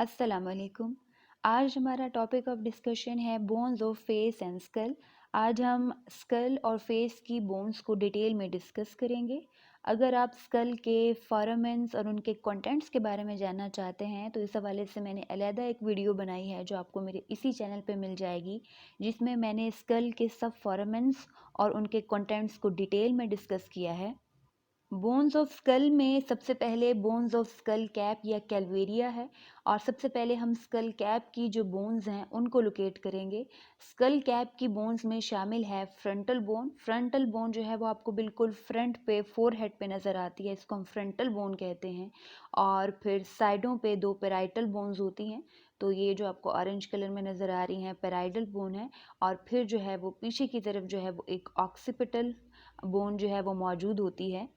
अस्सलाम वालेकुम। आज हमारा टॉपिक ऑफ डिस्कशन है bones of face and skull. आज हम स्कल और फेस की बोन्स को डिटेल में डिस्कस करेंगे। अगर आप स्कल के फॉरामेंस और उनके कंटेंट्स के बारे में जानना चाहते हैं तो इस हवाले से मैंने अलहदा एक वीडियो बनाई है जो आपको मेरे इसी चैनल पे मिल जाएगी, जिसमें मैंने स्कल के सब फॉरामेंस और उनके कंटेंट्स को डिटेल में डिस्कस किया है। बोन्स ऑफ स्कल में सबसे पहले बोन्स ऑफ स्कल कैप या कैलवेरिया है, और सबसे पहले हम स्कल कैप की जो बोन्स हैं उनको लोकेट करेंगे। स्कल कैप की बोन्स में शामिल है फ्रंटल बोन। फ्रंटल बोन जो है वो आपको बिल्कुल फ्रंट पे फोरहेड पे नज़र आती है, इसको हम फ्रंटल बोन कहते हैं। और फिर साइडों पे दो पेराइटल बोन्स होती हैं, तो ये जो आपको ऑरेंज कलर में नज़र आ रही हैं पेराइडल बोन है। और फिर जो है वो पीछे की तरफ जो है वो एक ऑक्सीपिटल बोन जो है वो मौजूद होती है।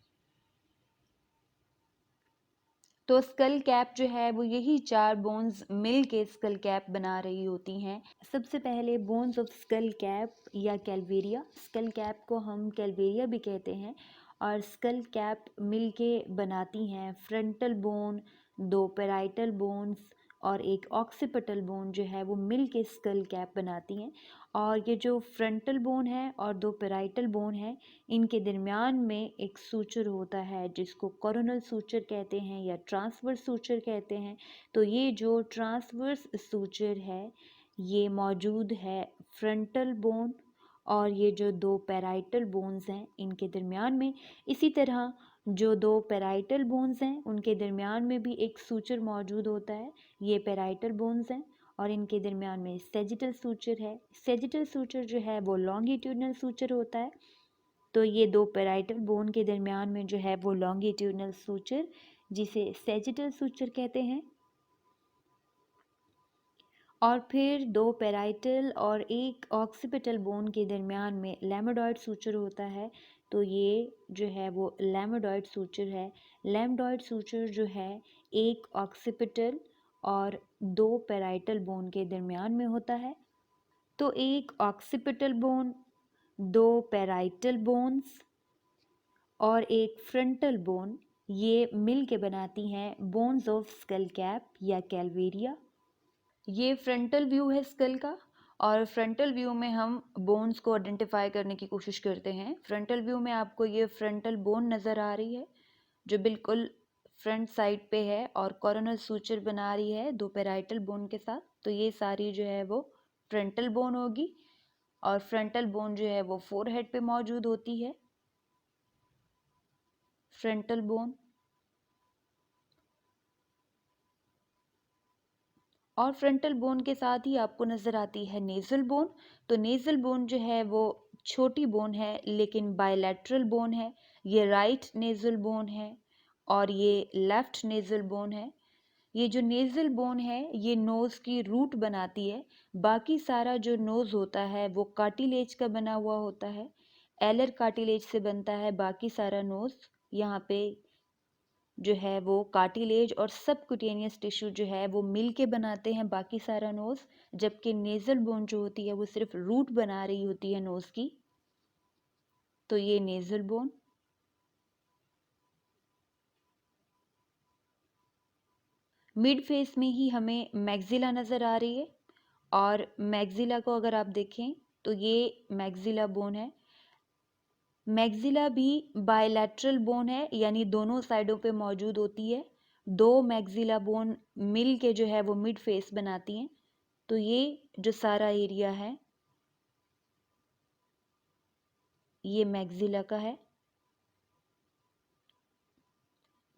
तो स्कल कैप जो है वो यही चार बोन्स मिल के स्कल कैप बना रही होती हैं। सबसे पहले बोन्स ऑफ स्कल कैप या कैलवेरिया। स्कल कैप को हम कैलवेरिया भी कहते हैं, और स्कल कैप मिल के बनाती हैं फ्रंटल बोन, दो पेराइटल बोन्स और एक ऑक्सीपिटल बोन जो है वो मिल के स्कल कैप बनाती हैं। और ये जो फ्रंटल बोन है और दो पेराइटल बोन है, इनके दरमियान में एक सूचर होता है जिसको कोरोनल सूचर कहते हैं या ट्रांसवर्स सूचर कहते हैं। तो ये जो ट्रांसवर्स सूचर है ये मौजूद है फ्रंटल बोन और ये जो दो पैराइटल बोन्स हैं इनके दरमियान में। इसी तरह जो दो पैराइटल बोन्स हैं उनके दरमियान में भी एक सूचर मौजूद होता है, ये पैराइटल बोन्स हैं। और इनके दरमियान में सेजिटल सूचर है। सेजिटल सूचर जो है वो लॉन्गिट्यूडनल सूचर होता है। तो ये दो पैराइटल बोन के दरमियान में जो है वो लॉन्गिट्यूडनल सूचर, जिसे सेजिटल सूचर कहते हैं। और फिर दो पैराइटल और एक ऑक्सीपिटल बोन के दरमियान में लैमोडॉयड सूचर होता है। तो ये जो है वो लैमोडॉयड सूचर है। लैमोडॉयड सूचर जो है एक ऑक्सीपिटल और दो पैराइटल बोन के दरमियान में होता है। तो एक ऑक्सीपिटल बोन, दो पैराइटल बोन्स और एक फ्रंटल बोन, ये मिल के बनाती हैं बोन्स ऑफ स्कल कैप या कैलवेरिया। ये फ्रंटल व्यू है स्कल का, और फ्रंटल व्यू में हम बोन्स को आइडेंटिफाई करने की कोशिश करते हैं। फ्रंटल व्यू में आपको ये फ्रंटल बोन नज़र आ रही है जो बिल्कुल फ्रंट साइड पे है और कोरोनल सूचर बना रही है दो पैराइटल बोन के साथ। तो ये सारी जो है वो फ्रंटल बोन होगी, और फ्रंटल बोन जो है वो फोरहेड पे मौजूद होती है, फ्रंटल बोन। और फ्रंटल बोन के साथ ही आपको नज़र आती है नेज़ल बोन। तो नेज़ल बोन जो है वो छोटी बोन है लेकिन बायलैटरल बोन है। ये राइट नेज़ल बोन है और ये लेफ्ट नेज़ल बोन है। ये जो नेज़ल बोन है ये नोज़ की रूट बनाती है। बाकी सारा जो नोज़ होता है वो कार्टिलेज का बना हुआ होता है, एलर कार्टिलेज से बनता है बाकी सारा नोज़। यहाँ पे जो है वो कार्टिलेज और सबक्यूटेनियस टिश्यू जो है वो मिल के बनाते हैं बाकी सारा नोज़, जबकि नेज़ल बोन जो होती है वो सिर्फ रूट बना रही होती है नोज़ की। तो ये नेज़ल बोन। मिड फेस में ही हमें मैक्सिला नज़र आ रही है, और मैक्सिला को अगर आप देखें तो ये मैक्सिला बोन है। मैक्सिला भी बायलैटरल बोन है, यानी दोनों साइडों पे मौजूद होती है। दो मैक्सिला बोन मिल के जो है वो मिड फेस बनाती हैं। तो ये जो सारा एरिया है ये मैक्सिला का है।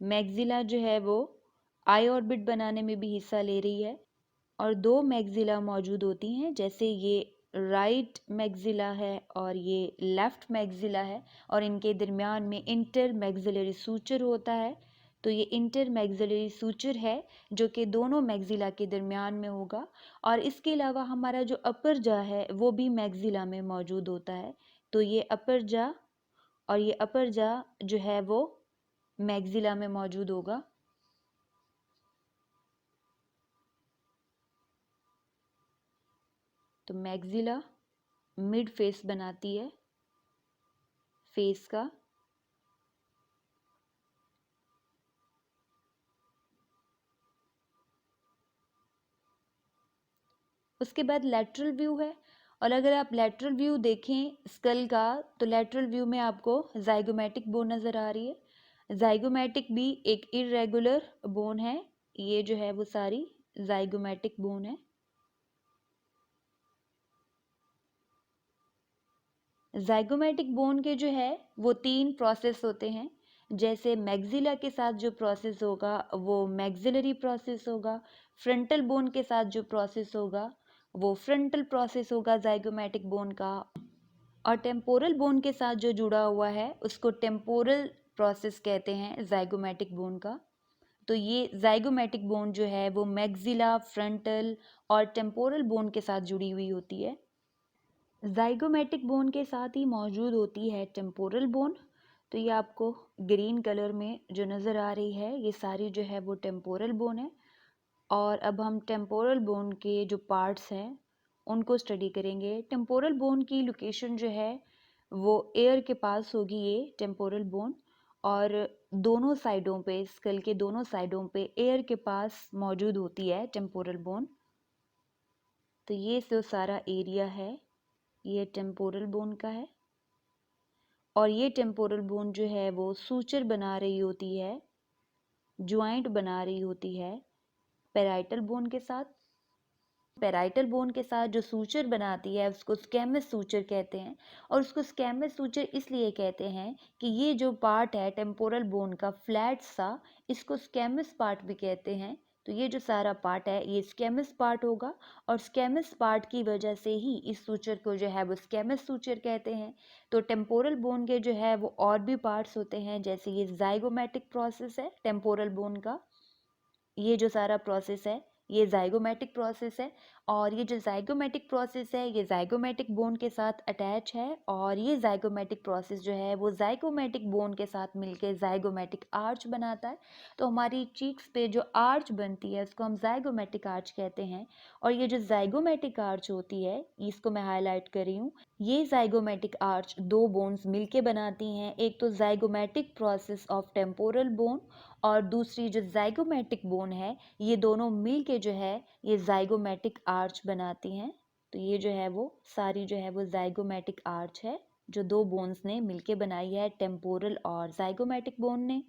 मैक्सिला जो है वो आई ऑर्बिट बनाने में भी हिस्सा ले रही है, और दो मैक्सिला मौजूद होती हैं, जैसे ये राइट मैक्सिला है और ये लेफ्ट मैक्सिला है, और इनके दरमियान में इंटर मैक्सिलरी सूचर होता है। तो ये इंटर मैक्सिलरी सूचर है जो कि दोनों मैक्सिला के दरमियान में होगा। और इसके अलावा हमारा जो अपर जा है वो भी मैक्सिला में मौजूद होता है। तो ये अपर जा और ये अपर जा जो है वो मैक्सिला में मौजूद होगा। तो मैक्सिला मिड फेस बनाती है फेस का। उसके बाद लेटरल व्यू है, और अगर आप लेटरल व्यू देखें स्कल का तो लेटरल व्यू में आपको जाइगोमेटिक बोन नज़र आ रही है। जाइगोमेटिक भी एक इरेगुलर बोन है, ये जो है वो सारी जाइगोमेटिक बोन है। जाइगोमेटिक बोन के जो है वो 3 प्रोसेस होते हैं। जैसे मैक्सिला के साथ जो प्रोसेस होगा वो मैक्सिलरी प्रोसेस होगा, फ्रंटल बोन के साथ जो प्रोसेस होगा वो फ्रंटल प्रोसेस होगा जाइगोमेटिक बोन का, और टेम्पोरल बोन के साथ जो जुड़ा हुआ है उसको टेम्पोरल प्रोसेस कहते हैं जाइगोमेटिक बोन का। तो ये जाइगोमेटिक बोन जो है वो मैक्सिला, फ्रंटल और टेम्पोरल बोन के साथ जुड़ी हुई होती है। जाइगोमेटिक बोन के साथ ही मौजूद होती है टेम्पोरल बोन। तो ये आपको ग्रीन कलर में जो नज़र आ रही है ये सारी जो है वो टेम्पोरल बोन है। और अब हम टेम्पोरल बोन के जो पार्ट्स हैं उनको स्टडी करेंगे। टेम्पोरल बोन की लोकेशन जो है वो एयर के पास होगी, ये टेम्पोरल बोन, और दोनों साइडों पे, स्कल के दोनों साइडों पे एयर के पास मौजूद होती है टेम्पोरल बोन। तो ये जो सारा एरिया है ये टेम्पोरल बोन का है, और ये टेम्पोरल बोन जो है वो सूचर बना रही होती है, ज्वाइंट बना रही होती है पैराइटल बोन के साथ। पैराइटल बोन के साथ जो सूचर बनाती है उसको स्कैमस सूचर कहते हैं, और उसको स्कैमस सूचर इसलिए कहते हैं कि ये जो पार्ट है टेम्पोरल बोन का फ्लैट सा, इसको स्कैमस पार्ट भी कहते हैं। तो ये जो सारा पार्ट है ये स्कैमस पार्ट होगा, और स्कैमस पार्ट की वजह से ही इस सूचर को जो है वो स्कैमस सूचर कहते हैं। तो टेम्पोरल बोन के जो है वो और भी पार्ट्स होते हैं, जैसे ये जाइगोमेटिक प्रोसेस है टेम्पोरल बोन का, ये जो सारा प्रोसेस है ये जाइगोमेटिक प्रोसेस है, और ये जो जाइगोमेटिक प्रोसेस है ये जाइगोमेटिक बोन के साथ अटैच है, और ये जाइगोमेटिक प्रोसेस जो है वो जाइगोमेटिक बोन के साथ मिलके जाइगोमेटिक आर्च बनाता है। तो हमारी चीक्स पे जो आर्च बनती है उसको हम जाइगोमेटिक आर्च कहते हैं। और ये जो जाइगोमेटिक आर्च होती है इसको मैं हाईलाइट कर रही हूँ, ये जाइगोमेटिक आर्च दो बोन्स मिलके बनाती हैं, एक तो zygomatic process of temporal bone और दूसरी जो जाइगोमेटिक बोन है, ये दोनों मिल के जो है ये जाइगोमेटिक आर्च बनाती हैं। तो ये जो है वो सारी जो है वो जाइगोमेटिक आर्च है जो दो बोन्स ने मिलके बनाई है, टेम्पोरल और जाइगोमेटिक बोन ने।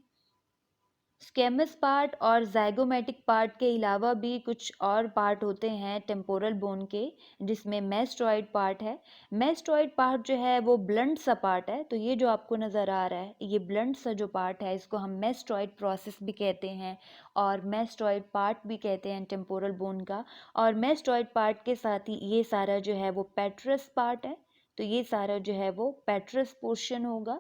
स्केमस पार्ट और जाइगोमेटिक पार्ट के अलावा भी कुछ और पार्ट होते हैं टेम्पोरल बोन के, जिसमें मेस्टॉइड पार्ट है। मेस्टॉइड पार्ट जो है वो ब्लंट सा पार्ट है। तो ये जो आपको नज़र आ रहा है ये ब्लंट सा जो पार्ट है इसको हम मेस्टॉइड प्रोसेस भी कहते हैं, और मेस्टॉइड पार्ट भी कहते हैं टेम्पोरल बोन का। और मेस्टॉइड पार्ट के साथ ही ये सारा जो है वो पेट्रस पार्ट है। तो ये सारा जो है वो पेट्रस पोर्शन होगा,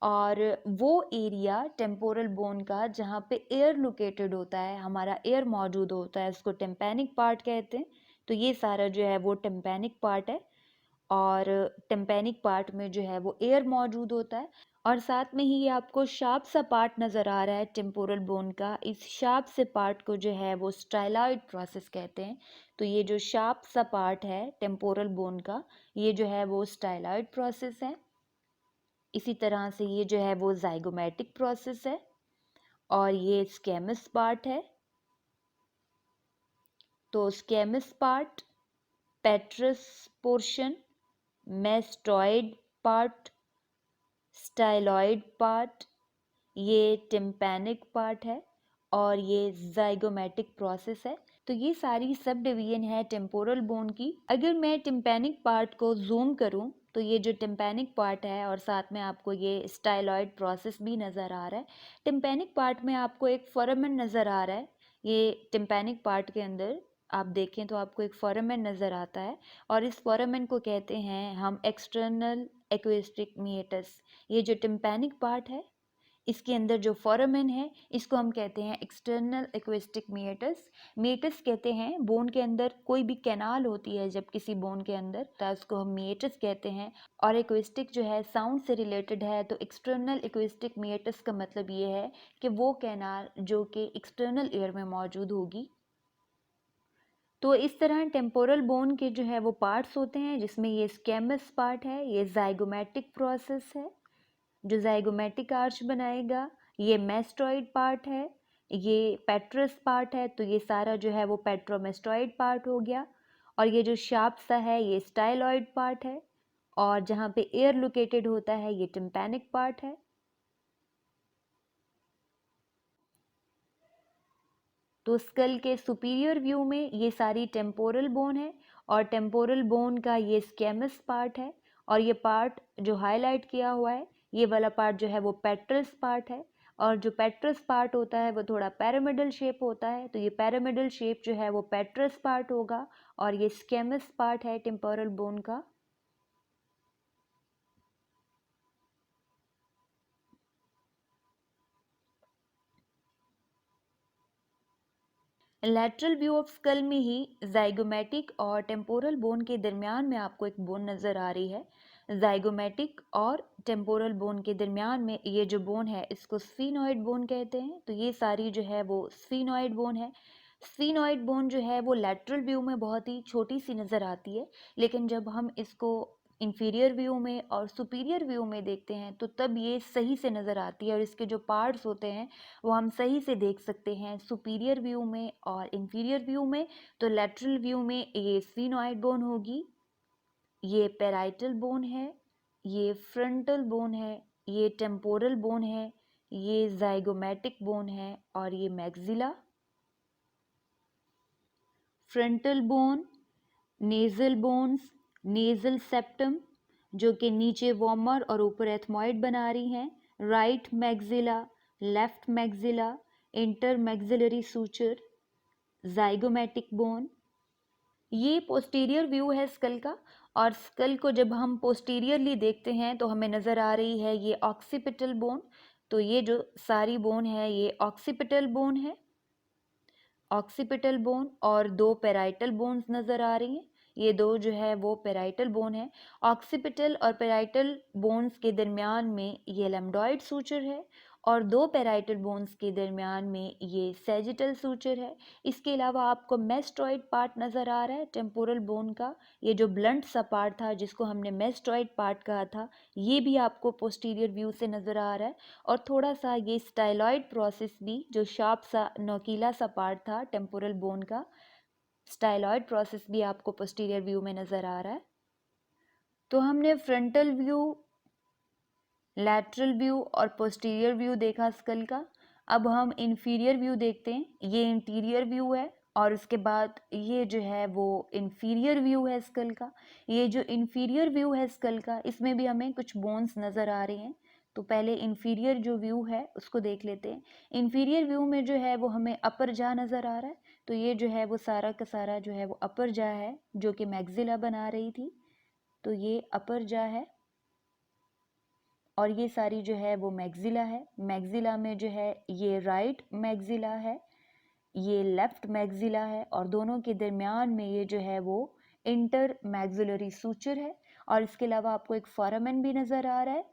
और वो एरिया टेम्पोरल बोन का जहाँ पे एयर लोकेटेड होता है, हमारा एयर मौजूद होता है, उसको टेम्पैनिक पार्ट कहते हैं। तो ये सारा जो है वो टेम्पैनिक पार्ट है, और टेम्पैनिक पार्ट में जो है वो एयर मौजूद होता है। और साथ में ही आपको शार्प सा पार्ट नज़र आ रहा है टेम्पोरल बोन का, इस शार्प से पार्ट को जो है वो स्टाइलॉइड प्रोसेस कहते हैं। तो ये जो शार्प सा पार्ट है टेम्पोरल बोन का ये जो है वो स्टाइलॉइड प्रोसेस है। इसी तरह से ये जो है वो जाइगोमेटिक प्रोसेस है, और ये स्केमस पार्ट है। तो squamous part, petrous portion, mastoid part, styloid part, ये टिम्पैनिक पार्ट है, और ये जाइगोमेटिक प्रोसेस है। तो ये सारी सब डिवीजन है टेम्पोरल बोन की। अगर मैं टिम्पैनिक पार्ट को जूम करूं तो ये जो टिम्पैनिक पार्ट है और साथ में आपको ये स्टाइलॉइड प्रोसेस भी नज़र आ रहा है। टिम्पैनिक पार्ट में आपको एक फोरामेन नज़र आ रहा है। ये टिम्पैनिक पार्ट के अंदर आप देखें तो आपको एक फोरामेन नज़र आता है, और इस फोरामेन को कहते हैं हम एक्सटर्नल एक्वेस्टिक मीएटस। ये जो टिम्पैनिक पार्ट है इसके अंदर जो फोरामेन है इसको हम कहते हैं एक्सटर्नल एक्वेस्टिक मीएटस। मीएटस कहते हैं बोन के अंदर कोई भी कैनाल होती है जब किसी बोन के अंदर, तो उसको हम मीएटस कहते हैं। और एक्वेस्टिक जो है साउंड से रिलेटेड है, तो एक्सटर्नल एक्वेस्टिक मीएटस का मतलब ये है कि वो कैनाल जो कि एक्सटर्नल एयर में मौजूद होगी। तो इस तरह टेम्पोरल बोन के जो है वो पार्ट्स होते हैं, जिसमें ये स्केमस पार्ट है, ये जाइगोमेटिक प्रोसेस है जो जाइगोमेटिक आर्च बनाएगा, ये मेस्टॉइड पार्ट है, ये पेट्रस पार्ट है, तो ये सारा जो है वो पेट्रोमेस्टॉइड पार्ट हो गया। और ये जो शार्प सा है ये स्टाइलॉइड पार्ट है, और जहाँ पे एयर लोकेटेड होता है ये टिम्पैनिक पार्ट है। तो स्कल के सुपीरियर व्यू में ये सारी टेम्पोरल बोन है, और टेम्पोरल बोन का ये स्केमस पार्ट है, और ये पार्ट जो हाईलाइट किया हुआ है ये वाला पार्ट जो है वो पेट्रस पार्ट है, और जो पेट्रस पार्ट होता है वो थोड़ा पैरामिडल शेप होता है, तो ये पैरामिडल शेप जो है वो पेट्रस पार्ट होगा, और ये स्केमस पार्ट है टेम्पोरल बोन का। लैटरल व्यू ऑफ स्कल में ही जाइगोमेटिक और टेम्पोरल बोन के दरमियान में आपको एक बोन नज़र आ रही है। जाइगोमेटिक और टेम्पोरल बोन के दरमियान में ये जो बोन है इसको स्फीनॉइड बोन कहते हैं। तो ये सारी जो है वो स्फीनॉइड बोन है। स्फीनॉइड बोन जो है वो लैटरल व्यू में बहुत ही छोटी सी नज़र आती है, लेकिन जब हम इसको इंफीरियर व्यू में और सुपीरियर व्यू में देखते हैं तो तब ये सही से नज़र आती है, और इसके जो पार्ट्स होते हैं वो हम सही से देख सकते हैं सुपीरियर व्यू में और इंफीरियर व्यू में। तो लैटरल व्यू में ये स्फीनॉइड बोन होगी, ये पैराइटल बोन है, ये फ्रंटल बोन है, ये टेम्पोरल बोन है, ये जाइगोमेटिक बोन है, और ये maxilla. Frontal bone, nasal bones, nasal septum जो कि नीचे वॉर्मर और ऊपर एथमॉइड बना रही हैं, right maxilla, left maxilla, inter maxillary suture, zygomatic bone. ये पोस्टीरियर व्यू है स्कल का, और स्कल को जब हम पोस्टीरियरली देखते हैं तो हमें नज़र आ रही है ये ऑक्सीपिटल बोन। तो ये जो सारी बोन है ये ऑक्सीपिटल बोन है, ऑक्सीपिटल बोन, और दो पेराइटल बोन्स नज़र आ रही हैं, ये दो जो है वो पेराइटल बोन है। ऑक्सीपिटल और पेराइटल बोन्स के दरमियान में ये लैम्डॉइड सूचर है, और दो पेराइटल बोन्स के दरमियान में ये सैजिटल सूचर है। इसके अलावा आपको मेस्टॉइड पार्ट नज़र आ रहा है टेम्पोरल बोन का, ये जो ब्लंट सा पार्ट था जिसको हमने मेस्टॉइड पार्ट कहा था, ये भी आपको पोस्टीरियर व्यू से नज़र आ रहा है। और थोड़ा सा ये स्टाइलॉइड प्रोसेस भी, जो शार्प सा नोकीला सा पार्ट था टेम्पोरल बोन का, स्टाइलॉइड प्रोसेस भी आपको पोस्टीरियर व्यू में नज़र आ रहा है। तो हमने फ्रंटल व्यू, लैटरल व्यू और पोस्टीरियर व्यू देखा स्कल का। अब हम इंफीरियर व्यू देखते हैं। ये इंटीरियर व्यू है, और उसके बाद ये जो है वो इंफीरियर व्यू है स्कल का। ये जो इंफीरियर व्यू है स्कल का, इसमें भी हमें कुछ बोन्स नज़र आ रहे हैं। तो पहले इंफीरियर जो व्यू है उसको देख लेते हैं। इंफीरियर व्यू में जो है वो हमें अपर जा नज़र आ रहा है। तो ये जो है वो सारा का सारा जो है वो अपर जा है, जो कि मैक्सिला बना रही थी। तो ये अपर जा है, और ये सारी जो है वो मैक्सिला है। मैक्सिला में जो है ये राइट मैक्सिला है, ये लेफ्ट मैक्सिला है, और दोनों के दरमियान में ये जो है वो इंटर मैक्सिलरी सूचर है। और इसके अलावा आपको एक फोरामेन भी नज़र आ रहा है।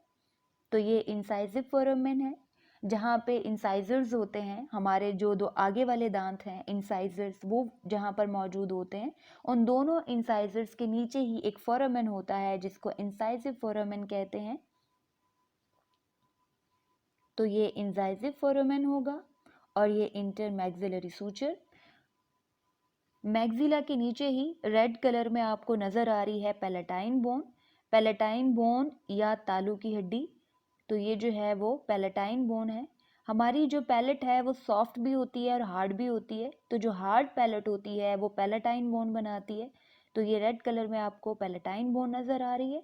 तो ये इंसाइजिव फोरामेन है, जहाँ पे इंसाइजर्स होते हैं, हमारे जो दो आगे वाले दांत हैं इंसाइजर्स, वो जहाँ पर मौजूद होते हैं, उन दोनों इंसाइजर्स के नीचे ही एक फोरामेन होता है जिसको इंसाइजिव फोरामेन कहते हैं। तो ये इंसाइजिव फोरामेन होगा, और ये इंटर मैक्सिलरी सूचर। मैक्सिला के नीचे ही रेड कलर में आपको नज़र आ रही है पैलेटाइन बोन। पैलेटाइन बोन या तालू की हड्डी। तो ये जो है वो पैलेटाइन बोन है। हमारी जो पैलेट है वो सॉफ्ट भी होती है और हार्ड भी होती है। तो जो हार्ड पैलेट होती है वो पैलेटाइन बोन बनाती है। तो ये रेड कलर में आपको पैलेटाइन बोन नज़र आ रही है।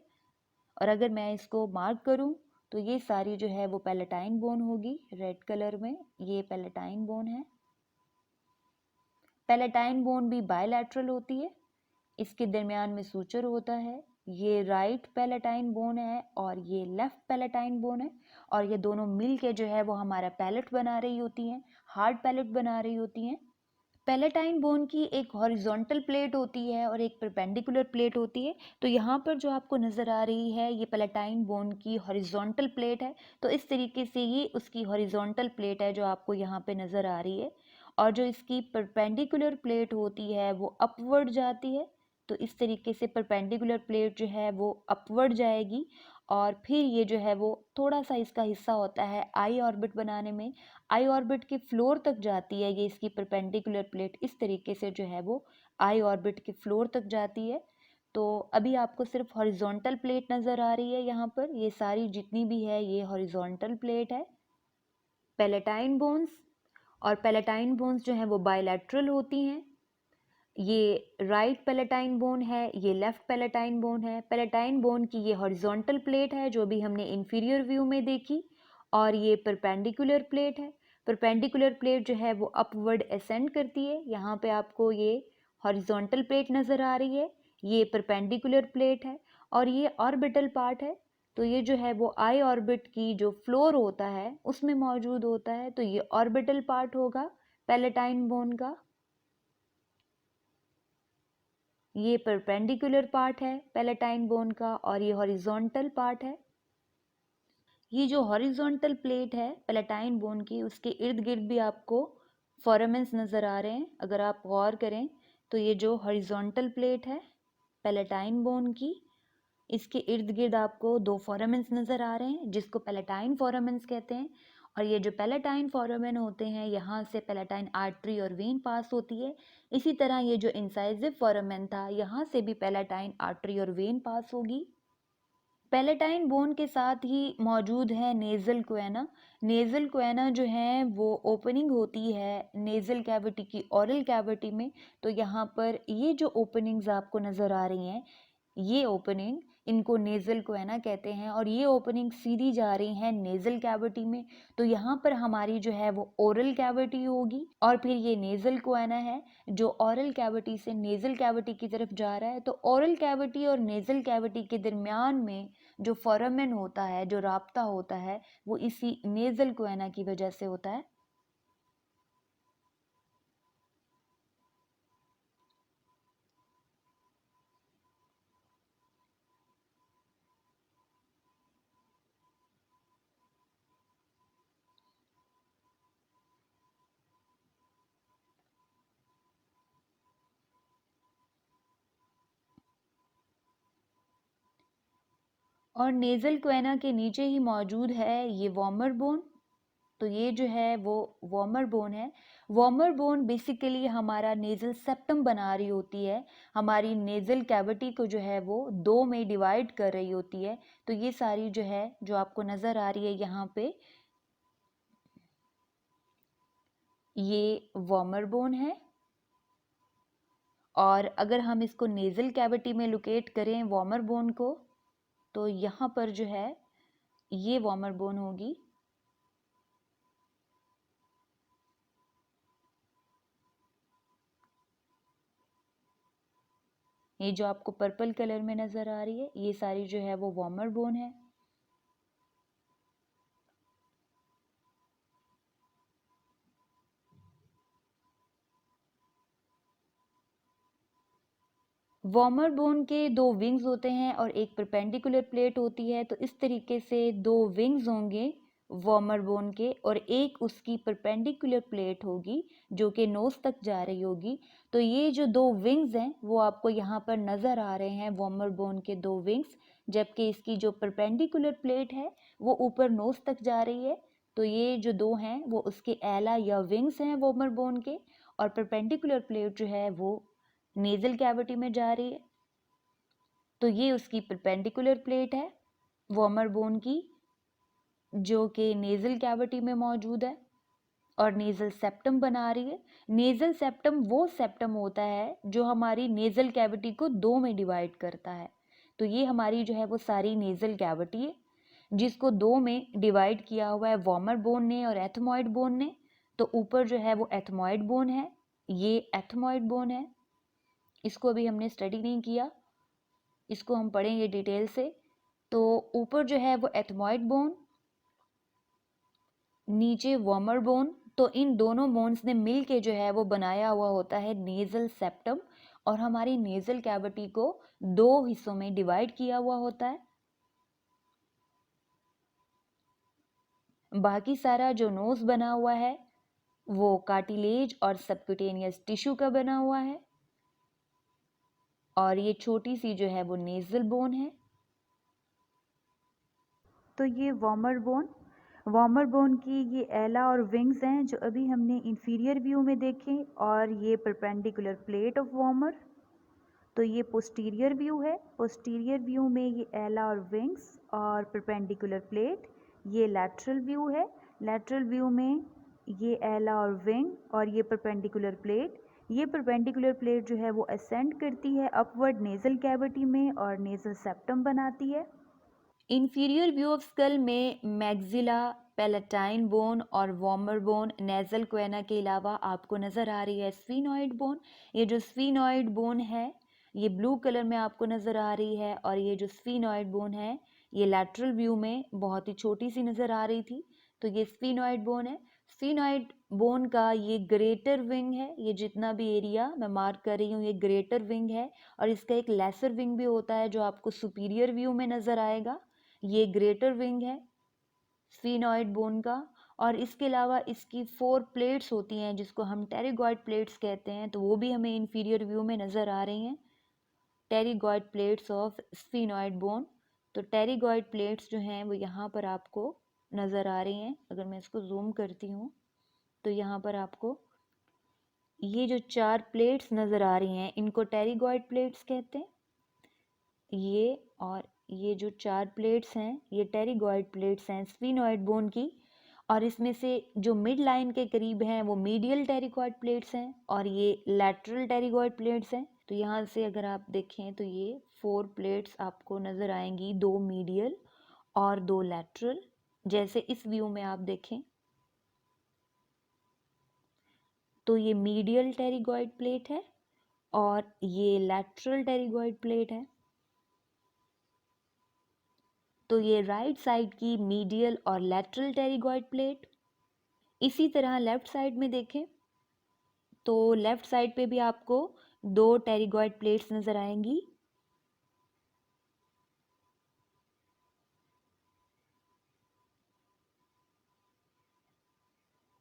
और अगर मैं इसको मार्क करूं तो ये सारी जो है वो पैलेटाइन बोन होगी। रेड कलर में ये पैलेटाइन बोन है। पैलेटाइन बोन भी बायलैटरल होती है, इसके दरमियान में सूचर होता है। ये राइट पैलेटाइन बोन है और ये लेफ्ट पैलेटाइन बोन है, और ये दोनों मिल के जो है वो हमारा पैलेट बना रही होती हैं, हार्ड पैलेट बना रही होती हैं। पैलेटाइन बोन की एक हॉरिजॉन्टल प्लेट होती है और एक परपेंडिकुलर प्लेट होती है। तो यहाँ पर जो आपको नज़र आ रही है ये पैलेटाइन बोन की हॉरिजॉन्टल प्लेट है। तो इस तरीके से ये उसकी हॉरिजॉन्टल प्लेट है जो आपको यहाँ पे नज़र आ रही है, और जो इसकी परपेंडिकुलर प्लेट होती है वो अपवर्ड जाती है। तो इस तरीके से परपेंडिकुलर प्लेट जो है वो अपवर्ड जाएगी, और फिर ये जो है वो थोड़ा सा इसका हिस्सा होता है आई ऑर्बिट बनाने में। आई ऑर्बिट के फ्लोर तक जाती है, ये इसकी परपेंडिकुलर प्लेट इस तरीके से जो है वो आई ऑर्बिट के फ्लोर तक जाती है। तो अभी आपको सिर्फ हॉरिजॉन्टल प्लेट नज़र आ रही है यहाँ पर, ये सारी जितनी भी है ये हॉरिजॉन्टल प्लेट है। पैलेटाइन बोन्स, और पैलेटाइन बोन्स जो है वो बायलैटरल होती हैं। ये राइट पैलेटाइन बोन है, ये लेफ्ट पैलेटाइन बोन है। पैलेटाइन बोन की ये हॉरिजॉन्टल प्लेट है जो भी हमने इंफीरियर व्यू में देखी, और ये परपेंडिकुलर प्लेट है। परपेंडिकुलर प्लेट जो है वो अपवर्ड असेंड करती है। यहाँ पे आपको ये हॉरिजॉन्टल प्लेट नज़र आ रही है, ये परपेंडिकुलर प्लेट है, और ये ऑर्बिटल पार्ट है। तो ये जो है वो आई ऑर्बिट की जो फ्लोर होता है उसमें मौजूद होता है, तो ये ऑर्बिटल पार्ट होगा पैलेटाइन बोन का। ये परपेंडिकुलर पार्ट है पैलेटाइन बोन का, और ये हॉरिजॉन्टल पार्ट है। ये जो हॉरिजॉन्टल प्लेट है पैलेटाइन बोन की, उसके इर्द गिर्द भी आपको फोरामेंस नज़र आ रहे हैं। अगर आप गौर करें तो ये जो हॉरिजॉन्टल प्लेट है पैलेटाइन बोन की, इसके इर्द गिर्द आपको दो फोरामेंस नज़र आ रहे हैं जिसको पैलेटाइन फोरामेंस कहते हैं। और ये जो पैलेटाइन फोरामेन होते हैं, यहाँ से पैलेटाइन आर्टरी और वेन पास होती है। इसी तरह ये जो इंसाइजिव फोरामेन था, यहाँ से भी पैलेटाइन आर्टरी और वेन पास होगी। पैलेटाइन बोन के साथ ही मौजूद है नेज़ल क्वेना। नेज़ल क्वेना जो है वो ओपनिंग होती है नेज़ल कैविटी की ओरल कैविटी में। तो यहाँ पर ये जो ओपनिंग्स आपको नज़र आ रही हैं, ये ओपनिंग, इनको नेज़ल क्वेना कहते हैं, और ये ओपनिंग सीधी जा रही हैं नेज़ल कैविटी में। तो यहाँ पर हमारी जो है वो ओरल कैविटी होगी, और फिर ये नेज़ल क्वेना है जो ओरल कैविटी से नेज़ल कैविटी की तरफ जा रहा है। तो ओरल कैविटी और नेज़ल कैविटी के दरमियान में जो फोरामेन होता है, जो राब्ता होता है, वो इसी नेज़ल क्वेना की वजह से होता है। और नेज़ल क्वेना के नीचे ही मौजूद है ये वॉर्मर बोन। तो ये जो है वो वॉर्मर बोन है। वॉर्मर बोन बेसिकली हमारा नेज़ल सेप्टम बना रही होती है, हमारी नेज़ल कैविटी को जो है वो दो में डिवाइड कर रही होती है। तो ये सारी जो है जो आपको नज़र आ रही है यहाँ पे, ये वॉर्मर बोन है। और अगर हम इसको नेज़ल कैविटी में लोकेट करें वॉर्मर बोन को, तो यहाँ पर जो है ये वॉर्मर बोन होगी। ये जो आपको पर्पल कलर में नज़र आ रही है, ये सारी जो है वो वॉर्मर बोन है। वॉर्मर बोन के दो विंग्स होते हैं और एक परपेंडिकुलर प्लेट होती है। तो इस तरीके से दो विंग्स होंगे वॉर्मर बोन के, और एक उसकी परपेंडिकुलर प्लेट होगी जो कि नोज तक जा रही होगी। तो ये जो दो विंग्स हैं वो आपको यहाँ पर नज़र आ रहे हैं, वॉर्मर बोन के दो विंग्स, जबकि इसकी जो परपेंडिकुलर प्लेट है वो ऊपर नोज तक जा रही है। तो ये जो दो हैं वो उसके एला या विंग्स हैं वॉर्मर बोन के, और परपेंडिकुलर प्लेट जो है वो नेज़ल कैविटी में जा रही है। तो ये उसकी परपेंडिकुलर प्लेट है वॉर्मर बोन की, जो कि नेज़ल कैविटी में मौजूद है और नेज़ल सेप्टम बना रही है। नेज़ल सेप्टम वो सेप्टम होता है जो हमारी नेज़ल कैविटी को दो में डिवाइड करता है। तो ये हमारी जो है वो सारी नेज़ल कैविटी है जिसको दो में डिवाइड किया हुआ है वॉर्मर बोन ने और एथमॉइड बोन ने। तो ऊपर जो है वो एथमॉइड बोन है, ये एथमॉइड बोन है। इसको अभी हमने स्टडी नहीं किया, इसको हम पढ़ेंगे डिटेल से। तो ऊपर जो है वो एथमॉइड बोन, नीचे वॉर्मर बोन। तो इन दोनों बोन्स ने मिल के जो है वो बनाया हुआ होता है नेज़ल सेप्टम, और हमारी नेज़ल कैविटी को दो हिस्सों में डिवाइड किया हुआ होता है। बाकी सारा जो नोज बना हुआ है वो कार्टिलेज और सबक्यूटेनियस टिश्यू का बना हुआ है, और ये छोटी सी जो है वो नेज़ल बोन है। तो ये वॉर्मर बोन, वार्मर बोन की ये एला और विंग्स हैं जो अभी हमने इंफीरियर व्यू में देखे, और ये परपेंडिकुलर प्लेट ऑफ वार्मर। तो ये पोस्टीरियर व्यू है, पोस्टीरियर व्यू में ये एला और विंग्स और परपेंडिकुलर प्लेट। ये लैटरल व्यू है, लैटरल व्यू में ये एला और विंग और ये परपेंडिकुलर प्लेट। ये परपेंडिकुलर प्लेट जो है वो असेंड करती है अपवर्ड नेजल कैविटी में और नेजल सेप्टम बनाती है। इंफीरियर व्यू ऑफ स्कल में मैक्सिला, पैलेटाइन बोन और वार्मर बोन, नेजल क्वेना के अलावा आपको नज़र आ रही है स्फीनॉइड बोन। ये जो स्फीनॉइड बोन है ये ब्लू कलर में आपको नज़र आ रही है, और ये जो स्फीनॉइड बोन है ये लैटरल व्यू में बहुत ही छोटी सी नज़र आ रही थी। तो ये स्फीनॉइड बोन है। स्फीनॉइड बोन का ये ग्रेटर विंग है, ये जितना भी एरिया मैं मार्क कर रही हूँ ये ग्रेटर विंग है, और इसका एक लेसर विंग भी होता है जो आपको सुपीरियर व्यू में नज़र आएगा। ये ग्रेटर विंग है स्फीनॉइड बोन का। और इसके अलावा इसकी 4 प्लेट्स होती हैं जिसको हम टेरिगॉइड प्लेट्स कहते हैं, तो वो भी हमें इंफीरियर व्यू में नज़र आ रही हैं, pterygoid plates of sphenoid bone. तो टेरिगॉइड प्लेट्स जो हैं वो यहाँ पर आपको नज़र आ रही हैं। अगर मैं इसको जूम करती हूँ तो यहाँ पर आपको ये जो 4 प्लेट्स नज़र आ रही हैं इनको टेरिगॉइड प्लेट्स कहते हैं। ये और ये जो 4 प्लेट्स हैं ये टेरिगॉइड प्लेट्स हैं स्फीनॉइड बोन की, और इसमें से जो मिड लाइन के करीब हैं वो मीडियल टेरिगॉइड प्लेट्स हैं और ये लैटरल टेरिगॉइड प्लेट्स हैं। तो यहाँ से अगर आप देखें तो ये 4 प्लेट्स आपको नज़र आएंगी, 2 मीडियल और 2 लैटरल। जैसे इस व्यू में आप देखें तो ये मीडियल टेरिगॉइड प्लेट है और ये लैटरल टेरिगॉइड प्लेट है। तो ये राइट साइड की मीडियल और लैटरल टेरिगॉइड प्लेट। इसी तरह लेफ्ट साइड में देखें तो लेफ्ट साइड पे भी आपको 2 टेरिगॉइड प्लेट्स नज़र आएंगी।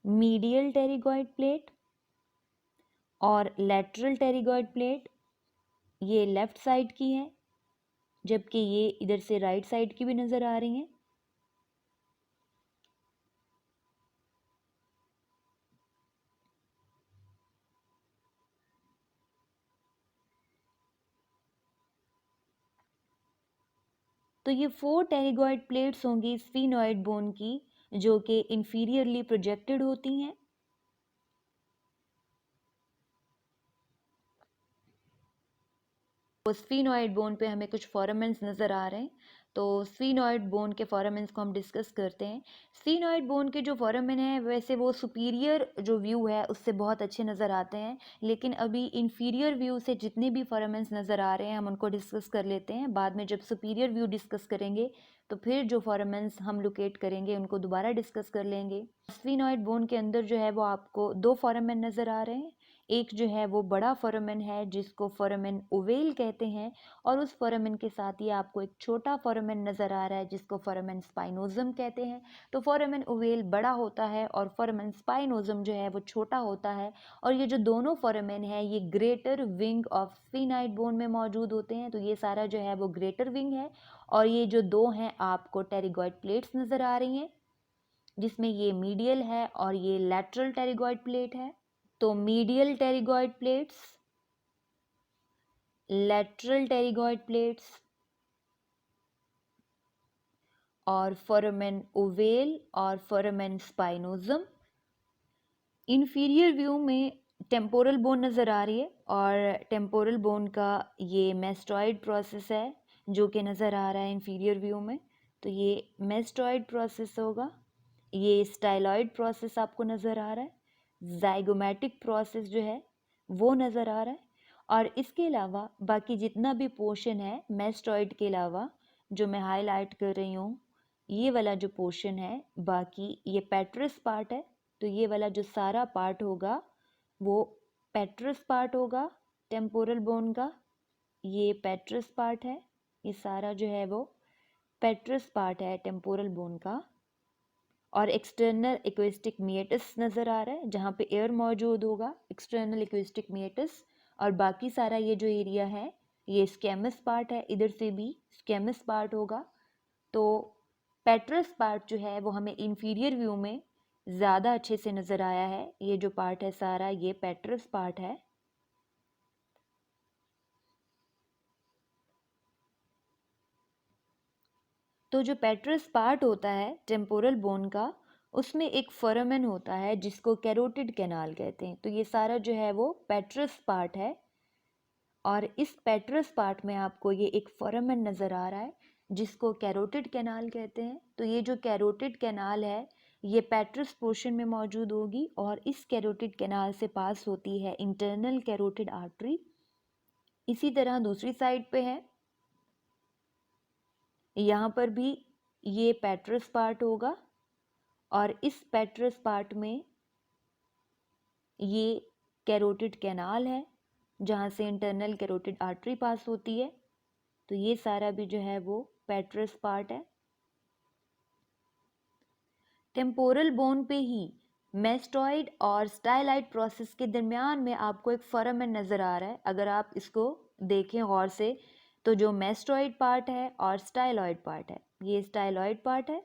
मीडियल टेरिगॉइड प्लेट और लैटरल टेरिगॉइड प्लेट ये लेफ्ट साइड की हैं, जबकि ये इधर से राइट साइड की भी नज़र आ रही हैं। तो ये 4 टेरिगॉइड प्लेट्स होंगी स्फीनॉइड बोन की, जो कि इंफीरियरली प्रोजेक्टेड होती हैं। तो स्फीनॉइड बोन पे हमें कुछ फोरामेंस नज़र आ रहे हैं, तो स्फीनॉइड बोन के फोरामेंस को हम डिस्कस करते हैं। स्फीनॉइड बोन के जो फोरामेन हैं वैसे वो सुपीरियर जो व्यू है उससे बहुत अच्छे नज़र आते हैं, लेकिन अभी इंफीरियर व्यू से जितने भी फोरामेंस नज़र आ रहे हैं हम उनको डिस्कस कर लेते हैं। बाद में जब सुपीरियर व्यू डिस्कस करेंगे तो फिर जो फोरामेंस हम लोकेट करेंगे उनको दोबारा डिस्कस कर लेंगे। स्फीनॉइड बोन के अंदर जो है वो आपको 2 फोरामेन नज़र आ रहे हैं। एक जो है वो बड़ा फोरामेन है जिसको फोरामेन ओवेल कहते हैं, और उस फोरामेन के साथ ही आपको एक छोटा फोरामेन नज़र आ रहा है जिसको फोरामेन स्पाइनोजम कहते हैं। तो फोरामेन ओवेल बड़ा होता है और फोरामेन स्पाइनोजम जो है वो छोटा होता है, और ये जो दोनों फोरामेन है ये greater wing of sphenoid bone में मौजूद होते हैं। तो ये सारा जो है वो ग्रेटर विंग है, और ये जो 2 हैं आपको टेरिगॉइड प्लेट्स नज़र आ रही हैं, जिसमें ये मीडियल है और ये लैटरल टेरिगॉइड प्लेट है। तो medial pterygoid plates, lateral pterygoid plates और फोरामेन ओवेल और फोरामेन स्पाइनोजम। इंफीरियर व्यू में टेम्पोरल बोन नज़र आ रही है, और टेम्पोरल बोन का ये मेस्टॉइड प्रोसेस है जो कि नज़र आ रहा है इंफीरियर व्यू में। तो ये मेस्टॉइड प्रोसेस होगा। ये स्टाइलॉइड प्रोसेस आपको नज़र आ रहा है, जाइगोमेटिक प्रोसेस जो है वो नज़र आ रहा है। और इसके अलावा बाकी जितना भी पोर्शन है मेस्टॉइड के अलावा जो मैं हाईलाइट कर रही हूँ, ये वाला जो पोर्शन है बाकी ये पेट्रस पार्ट है। तो ये वाला जो सारा पार्ट होगा वो पेट्रस पार्ट होगा टेम्पोरल बोन का। ये पेट्रस पार्ट है, ये सारा जो है वो पेट्रस पार्ट है टेम्पोरल बोन का। और एक्सटर्नल एक्वेस्टिक मिएटस नज़र आ रहा है जहाँ पे एयर मौजूद होगा, एक्सटर्नल एक्वेस्टिक मिएटस। और बाकी सारा ये जो एरिया है ये स्केमस पार्ट है, इधर से भी स्केमस पार्ट होगा। तो पेट्रस पार्ट जो है वो हमें इंफीरियर व्यू में ज़्यादा अच्छे से नज़र आया है। ये जो पार्ट है सारा ये पेट्रस पार्ट है। तो जो पेट्रस पार्ट होता है टेम्पोरल बोन का, उसमें एक फोरामेन होता है जिसको कैरोटिड कैनाल कहते हैं। तो ये सारा जो है वो पेट्रस पार्ट है और इस पेट्रस पार्ट में आपको ये एक फोरामेन नज़र आ रहा है जिसको कैरोटिड कैनाल कहते हैं। तो ये जो कैरोटिड कैनाल है ये पेट्रस पोर्शन में मौजूद होगी और इस कैरोटिड कैनाल से पास होती है इंटरनल कैरोटिड आर्टरी। इसी तरह दूसरी साइड पे है, यहाँ पर भी ये पेट्रस पार्ट होगा और इस पेट्रस पार्ट में ये कैरोटिड कैनाल है जहाँ से इंटरनल कैरोटिड आर्टरी पास होती है। तो ये सारा भी जो है वो पेट्रस पार्ट है। टेम्पोरल बोन पे ही मेस्टॉइड और स्टाइलॉइड प्रोसेस के दरमियान में आपको एक फोरामेन नज़र आ रहा है। अगर आप इसको देखें गौर से तो जो मेस्टॉइड पार्ट है और स्टाइलॉइड पार्ट है, ये स्टाइलॉइड पार्ट है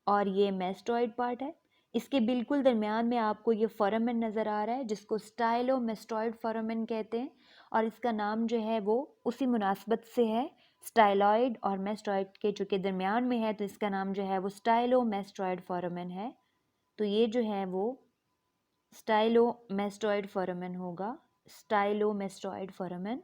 और ये मेस्टॉइड पार्ट है। इसके बिल्कुल दरमियान में आपको ये फोरामेन नज़र आ रहा है जिसको स्टाइलोमेस्टॉइड फोरामेन कहते हैं और इसका नाम जो है वो उसी मुनासबत से है, स्टाइलॉइड और मेस्टॉइड के चूँकि दरमियान में है तो इसका नाम जो है वो स्टाइलोमेस्टॉइड फोरामेन है। तो ये जो है वो स्टाइलोमेस्टॉइड फोरामेन होगा, स्टाइलोमेस्टॉइड फोरामेन।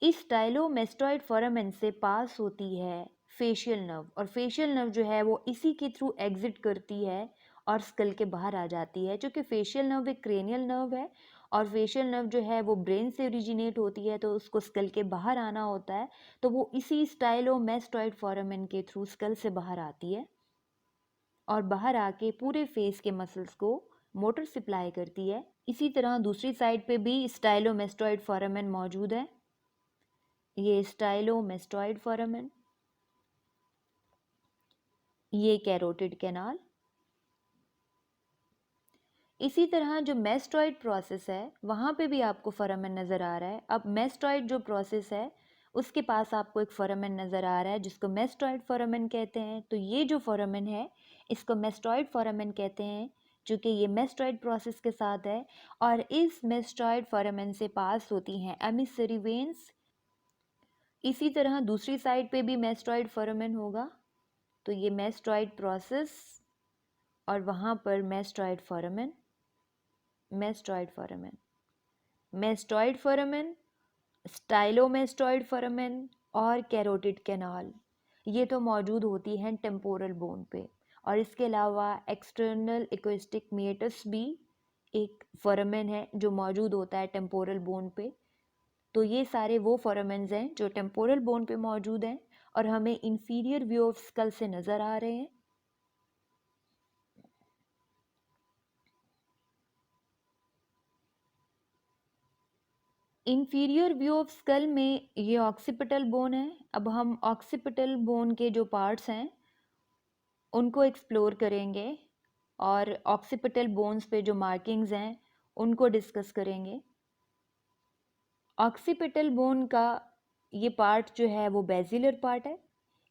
इस स्टाइलोमेस्टॉइड फोरामेन से पास होती है फेशियल नर्व और फेशियल नर्व जो है वो इसी के थ्रू एग्जिट करती है और स्कल के बाहर आ जाती है। क्योंकि फेशियल नर्व एक क्रेनियल नर्व है और फेशियल नर्व जो है वो ब्रेन से ओरिजिनेट होती है तो उसको स्कल के बाहर आना होता है, तो वो इसी स्टाइलोमेस्टॉइड फोरामेन के थ्रू स्कल से बाहर आती है और बाहर आके पूरे फेस के मसल्स को मोटर सप्लाई करती है। इसी तरह दूसरी साइड पे भी स्टाइलोमेस्टॉइड फोरामेन मौजूद है, ये स्टाइलोमेस्टॉइड फोरामेन, ये कैरोटिड कैनाल। इसी तरह जो मेस्टॉइड प्रोसेस है वहाँ पे भी आपको फोरामेन नज़र आ रहा है। अब मेस्टॉइड जो प्रोसेस है उसके पास आपको एक फोरामेन नज़र आ रहा है जिसको मेस्टॉइड फोरामेन कहते हैं। तो ये जो फोरामेन है इसको मेस्टॉइड फोरामेन कहते हैं चूँकि ये मेस्टॉइड प्रोसेस के साथ है और इस मेस्टॉइड फोरामेन से पास होती हैं एमिसरी वेन्स। इसी तरह दूसरी साइड पे भी मेस्टॉइड फोरामेन होगा, तो ये मेस्टॉइड प्रोसेस और वहाँ पर mastoid foramen, mastoid foramen, mastoid foramen, stylomastoid foramen और कैरोटिड कैनाल, ये तो मौजूद होती हैं टेम्पोरल बोन पे। और इसके अलावा एक्सटर्नल एक्वेस्टिक मेटस भी एक फोरामेन है जो मौजूद होता है टेम्पोरल बोन पे। तो ये सारे वो फोरामेन्स हैं जो टेम्पोरल बोन पे मौजूद हैं और हमें इंफीरियर व्यू ऑफ स्कल से नज़र आ रहे हैं। इंफीरियर व्यू ऑफ स्कल में ये ऑक्सीपिटल बोन है। अब हम ऑक्सीपिटल बोन के जो पार्ट्स हैं उनको एक्सप्लोर करेंगे और ऑक्सीपिटल बोन्स पे जो मार्किंग्स हैं उनको डिस्कस करेंगे। ऑक्सीपिटल बोन का ये पार्ट जो है वो बेसिलर पार्ट है।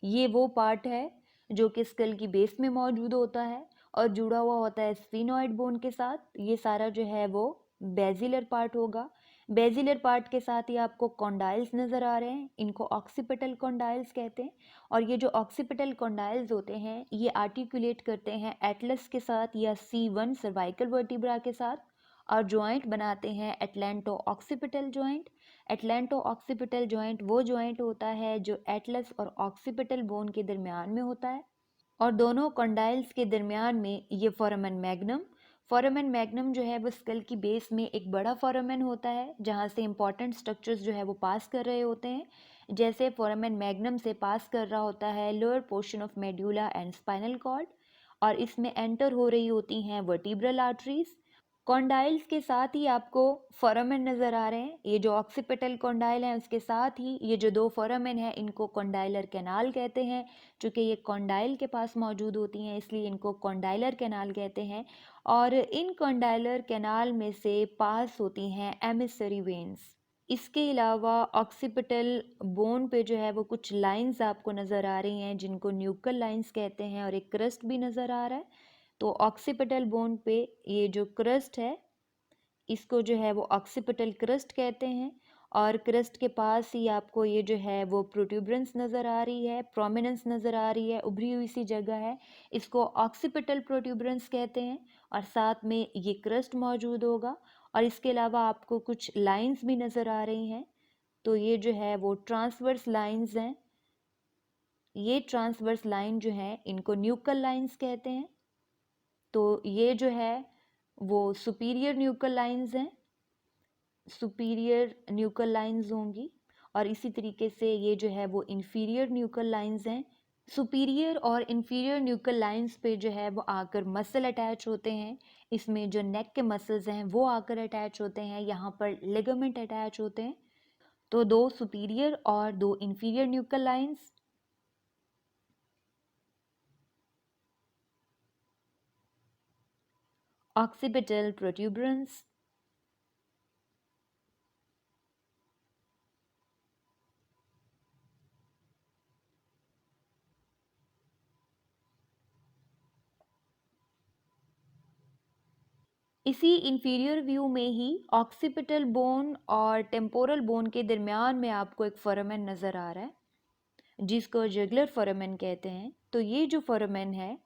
ये वो पार्ट है जो कि स्कल की बेस में मौजूद होता है और जुड़ा हुआ होता है स्फीनॉइड बोन के साथ। ये सारा जो है वो बेसिलर पार्ट होगा। बेसिलर पार्ट के साथ ही आपको कॉन्डाइल्स नज़र आ रहे हैं, इनको ऑक्सीपिटल कॉन्डाइल्स कहते हैं। और ये जो ऑक्सीपिटल कॉन्डाइल्स होते हैं ये आर्टिकुलेट करते हैं एटलस के साथ या C1 सर्वाइकल वर्टिब्रा के साथ और जॉइंट बनाते हैं atlanto occipital joint. Atlanto occipital joint वो जॉइंट होता है जो एटलस और ऑक्सीपिटल बोन के दरमियान में होता है और दोनों कॉन्डाइल्स के दरमियान में ये फोरामेन मैग्नम, फोरामेन मैग्नम जो है वो स्कल की बेस में एक बड़ा फोरामेन होता है जहाँ से इंपॉर्टेंट स्ट्रक्चर्स जो है वो पास कर रहे होते हैं। जैसे फोरामेन मैग्नम से पास कर रहा होता है lower portion of medulla and spinal cord और इसमें एंटर हो रही होती हैं वर्टिब्रल आर्टरीज। कॉन्डाइल्स के साथ ही आपको फोरामेन नज़र आ रहे हैं। ये जो ऑक्सीपिटल कॉन्डाइल है उसके साथ ही ये जो दो फोरामेन है इनको कॉन्डाइलर कैनाल कहते हैं। चूँकि ये कॉन्डाइल के पास मौजूद होती हैं इसलिए इनको कॉन्डाइलर कैनाल कहते हैं और इन कॉन्डाइलर कैनाल में से पास होती हैं एमिसरी वेन्स। इसके अलावा ऑक्सीपिटल बोन पे जो है वो कुछ लाइंस आपको नज़र आ रही हैं जिनको न्यूक्ल लाइंस कहते हैं, और एक क्रस्ट भी नज़र आ रहा है। तो ऑक्सीपिटल बोन पे ये जो क्रस्ट है इसको जो है वो ऑक्सीपिटल क्रस्ट कहते हैं, और क्रस्ट के पास ही आपको ये जो है वो प्रोट्यूबरेंस नज़र आ रही है, प्रोमिनेंस नज़र आ रही है, उभरी हुई सी जगह है, इसको ऑक्सीपिटल प्रोट्यूबरेंस कहते हैं। और साथ में ये क्रस्ट मौजूद होगा, और इसके अलावा आपको कुछ लाइंस भी नज़र आ रही हैं। तो ये जो है वो ट्रांसवर्स लाइंस हैं। ये ट्रांसवर्स लाइन जो हैं इनको न्यूक्ल लाइंस कहते हैं। तो ये जो है वो सुपीरियर न्यूक्ल लाइंस हैं, सुपीरियर न्यूक्ल लाइंस होंगी। और इसी तरीके से ये जो है वो इंफीरियर न्यूक्ल लाइंस हैं। सुपीरियर और इंफीरियर न्यूक्ल लाइंस पे जो है वो आकर मसल अटैच होते हैं। इसमें जो नेक के मसल्स हैं वो आकर अटैच होते हैं, यहाँ पर लिगामेंट अटैच होते हैं। तो दो सुपीरियर और दो inferior nuchal lines. Occipital protuberance. इसी इंफीरियर व्यू में ही ऑक्सीपिटल बोन और टेम्पोरल बोन के दरमियान में आपको एक फोरामेन नज़र आ रहा है जिसको जुगुलर फोरामेन कहते हैं। तो ये जो फोरामेन है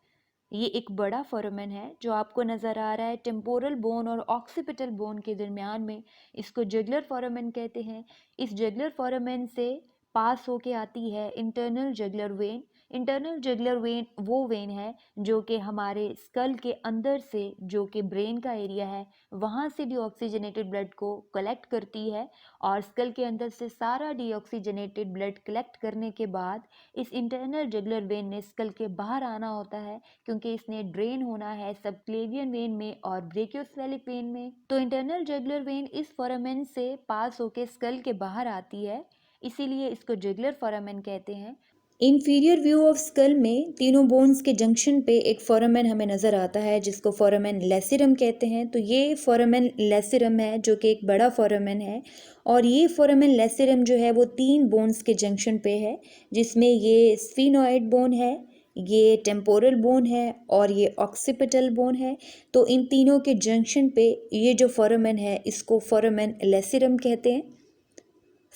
ये एक बड़ा फोरामेन है जो आपको नज़र आ रहा है टेम्पोरल बोन और ऑक्सीपिटल बोन के दरमियान में। इसको जुगुलर फोरामेन कहते हैं। इस जुगुलर फोरामेन से पास होके आती है internal jugular vein. Internal jugular vein वो वेन है जो कि हमारे स्कल के अंदर से, जो कि ब्रेन का एरिया है, वहाँ से डीऑक्सीजनेटेड ब्लड को कलेक्ट करती है। और स्कल के अंदर से सारा डीऑक्सीजनेटेड ब्लड कलेक्ट करने के बाद इस इंटरनल जुगुलर वेन ने स्कल के बाहर आना होता है, क्योंकि इसने ड्रेन होना है सबक्लेवियन वेन में और ब्रेकियोसेफेलिक वेन में। तो इंटरनल जुगुलर वेन इस फोरामेन से पास होकर स्कल के बाहर आती है, इसीलिए इसको जुगुलर फोरामेन कहते हैं। इंफीरियर व्यू ऑफ स्कल में तीनों बोन्स के जंक्शन पे एक फोरामेन हमें नज़र आता है जिसको फोरामेन लेसिरम कहते हैं। तो ये फोरामेन लेसिरम है जो कि एक बड़ा फोरामेन है, और ये फोरामेन लेसिरम जो है वो तीन बोन्स के जंक्शन पे है, जिसमें ये स्फीनॉइड बोन है, ये टेम्पोरल बोन है और ये ऑक्सीपिटल बोन है। तो इन तीनों के जंक्शन पे ये जो फोरामेन है इसको फोरामेन लेसिरम कहते हैं।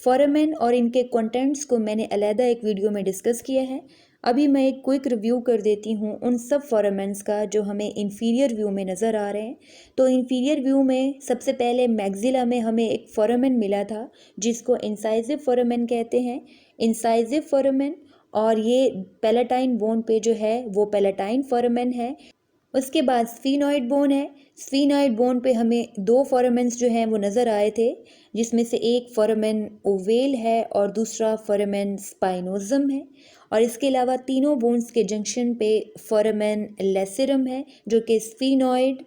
फोरामेन और इनके कंटेंट्स को मैंने अलहदा एक वीडियो में डिस्कस किया है। अभी मैं एक क्विक रिव्यू कर देती हूँ उन सब फोरामेंस का जो हमें इंफीरियर व्यू में नज़र आ रहे हैं। तो इंफीरियर व्यू में सबसे पहले मैग्जिला में हमें एक फोरामेन मिला था जिसको इंसाइजिव फोरामेन कहते हैं। इंसाइजिव फोरामेन, और ये पैलेटाइन बोन पे जो है वो पैलेटाइन फोरामेन है। उसके बाद स्फीनॉइड बोन है। स्फीनॉइड बोन पे हमें दो फोरामेंस जो हैं वो नज़र आए थे, जिसमें से एक फोरामेन ओवेल है और दूसरा फोरामेन स्पाइनोजम है। और इसके अलावा तीनों बोन्स के जंक्शन पे फोरामेन लेसिरम है जो कि स्फीनॉइड,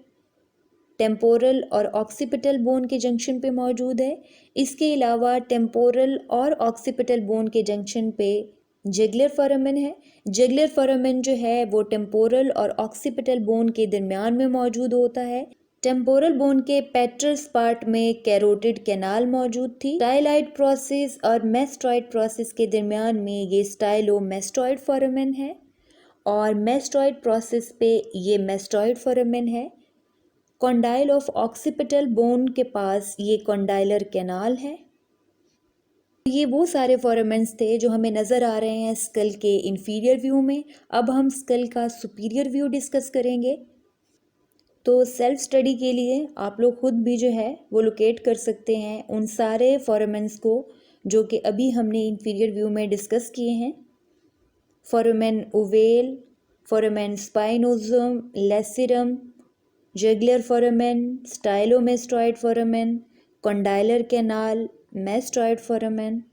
टेम्पोरल और ऑक्सीपिटल बोन के जंक्शन पे मौजूद है। इसके अलावा टेम्पोरल और ऑक्सीपिटल बोन के जंक्शन पे जुगुलर फोरामेन है। जुगुलर फोरामेन जो है वो टेम्पोरल और ऑक्सीपिटल बोन के दरमियान में मौजूद होता है। टेम्पोरल बोन के पेट्रस पार्ट में कैरोटिड कैनाल मौजूद थी। स्टाइलॉइड प्रोसेस और मेस्टॉइड प्रोसेस के दरमियान में ये स्टाइलोमेस्टॉइड फोरामेन है, और मेस्टॉइड प्रोसेस पे ये मेस्टॉइड फोरामेन है। कॉन्डाइल ऑफ ऑक्सीपिटल बोन के पास ये कॉन्डाइलर कैनाल है। ये वो सारे फोरामेंस थे जो हमें नज़र आ रहे हैं स्कल के इंफीरियर व्यू में। अब हम स्कल का सुपीरियर व्यू डिस्कस करेंगे। तो सेल्फ स्टडी के लिए आप लोग खुद भी जो है वो लोकेट कर सकते हैं उन सारे फोरामेंस को जो कि अभी हमने इंफीरियर व्यू में डिस्कस किए हैं। Foramen ovale, foramen spinosum, lacerum, jugular foramen, stylomastoid foramen, condylar canal, mastoid foramen.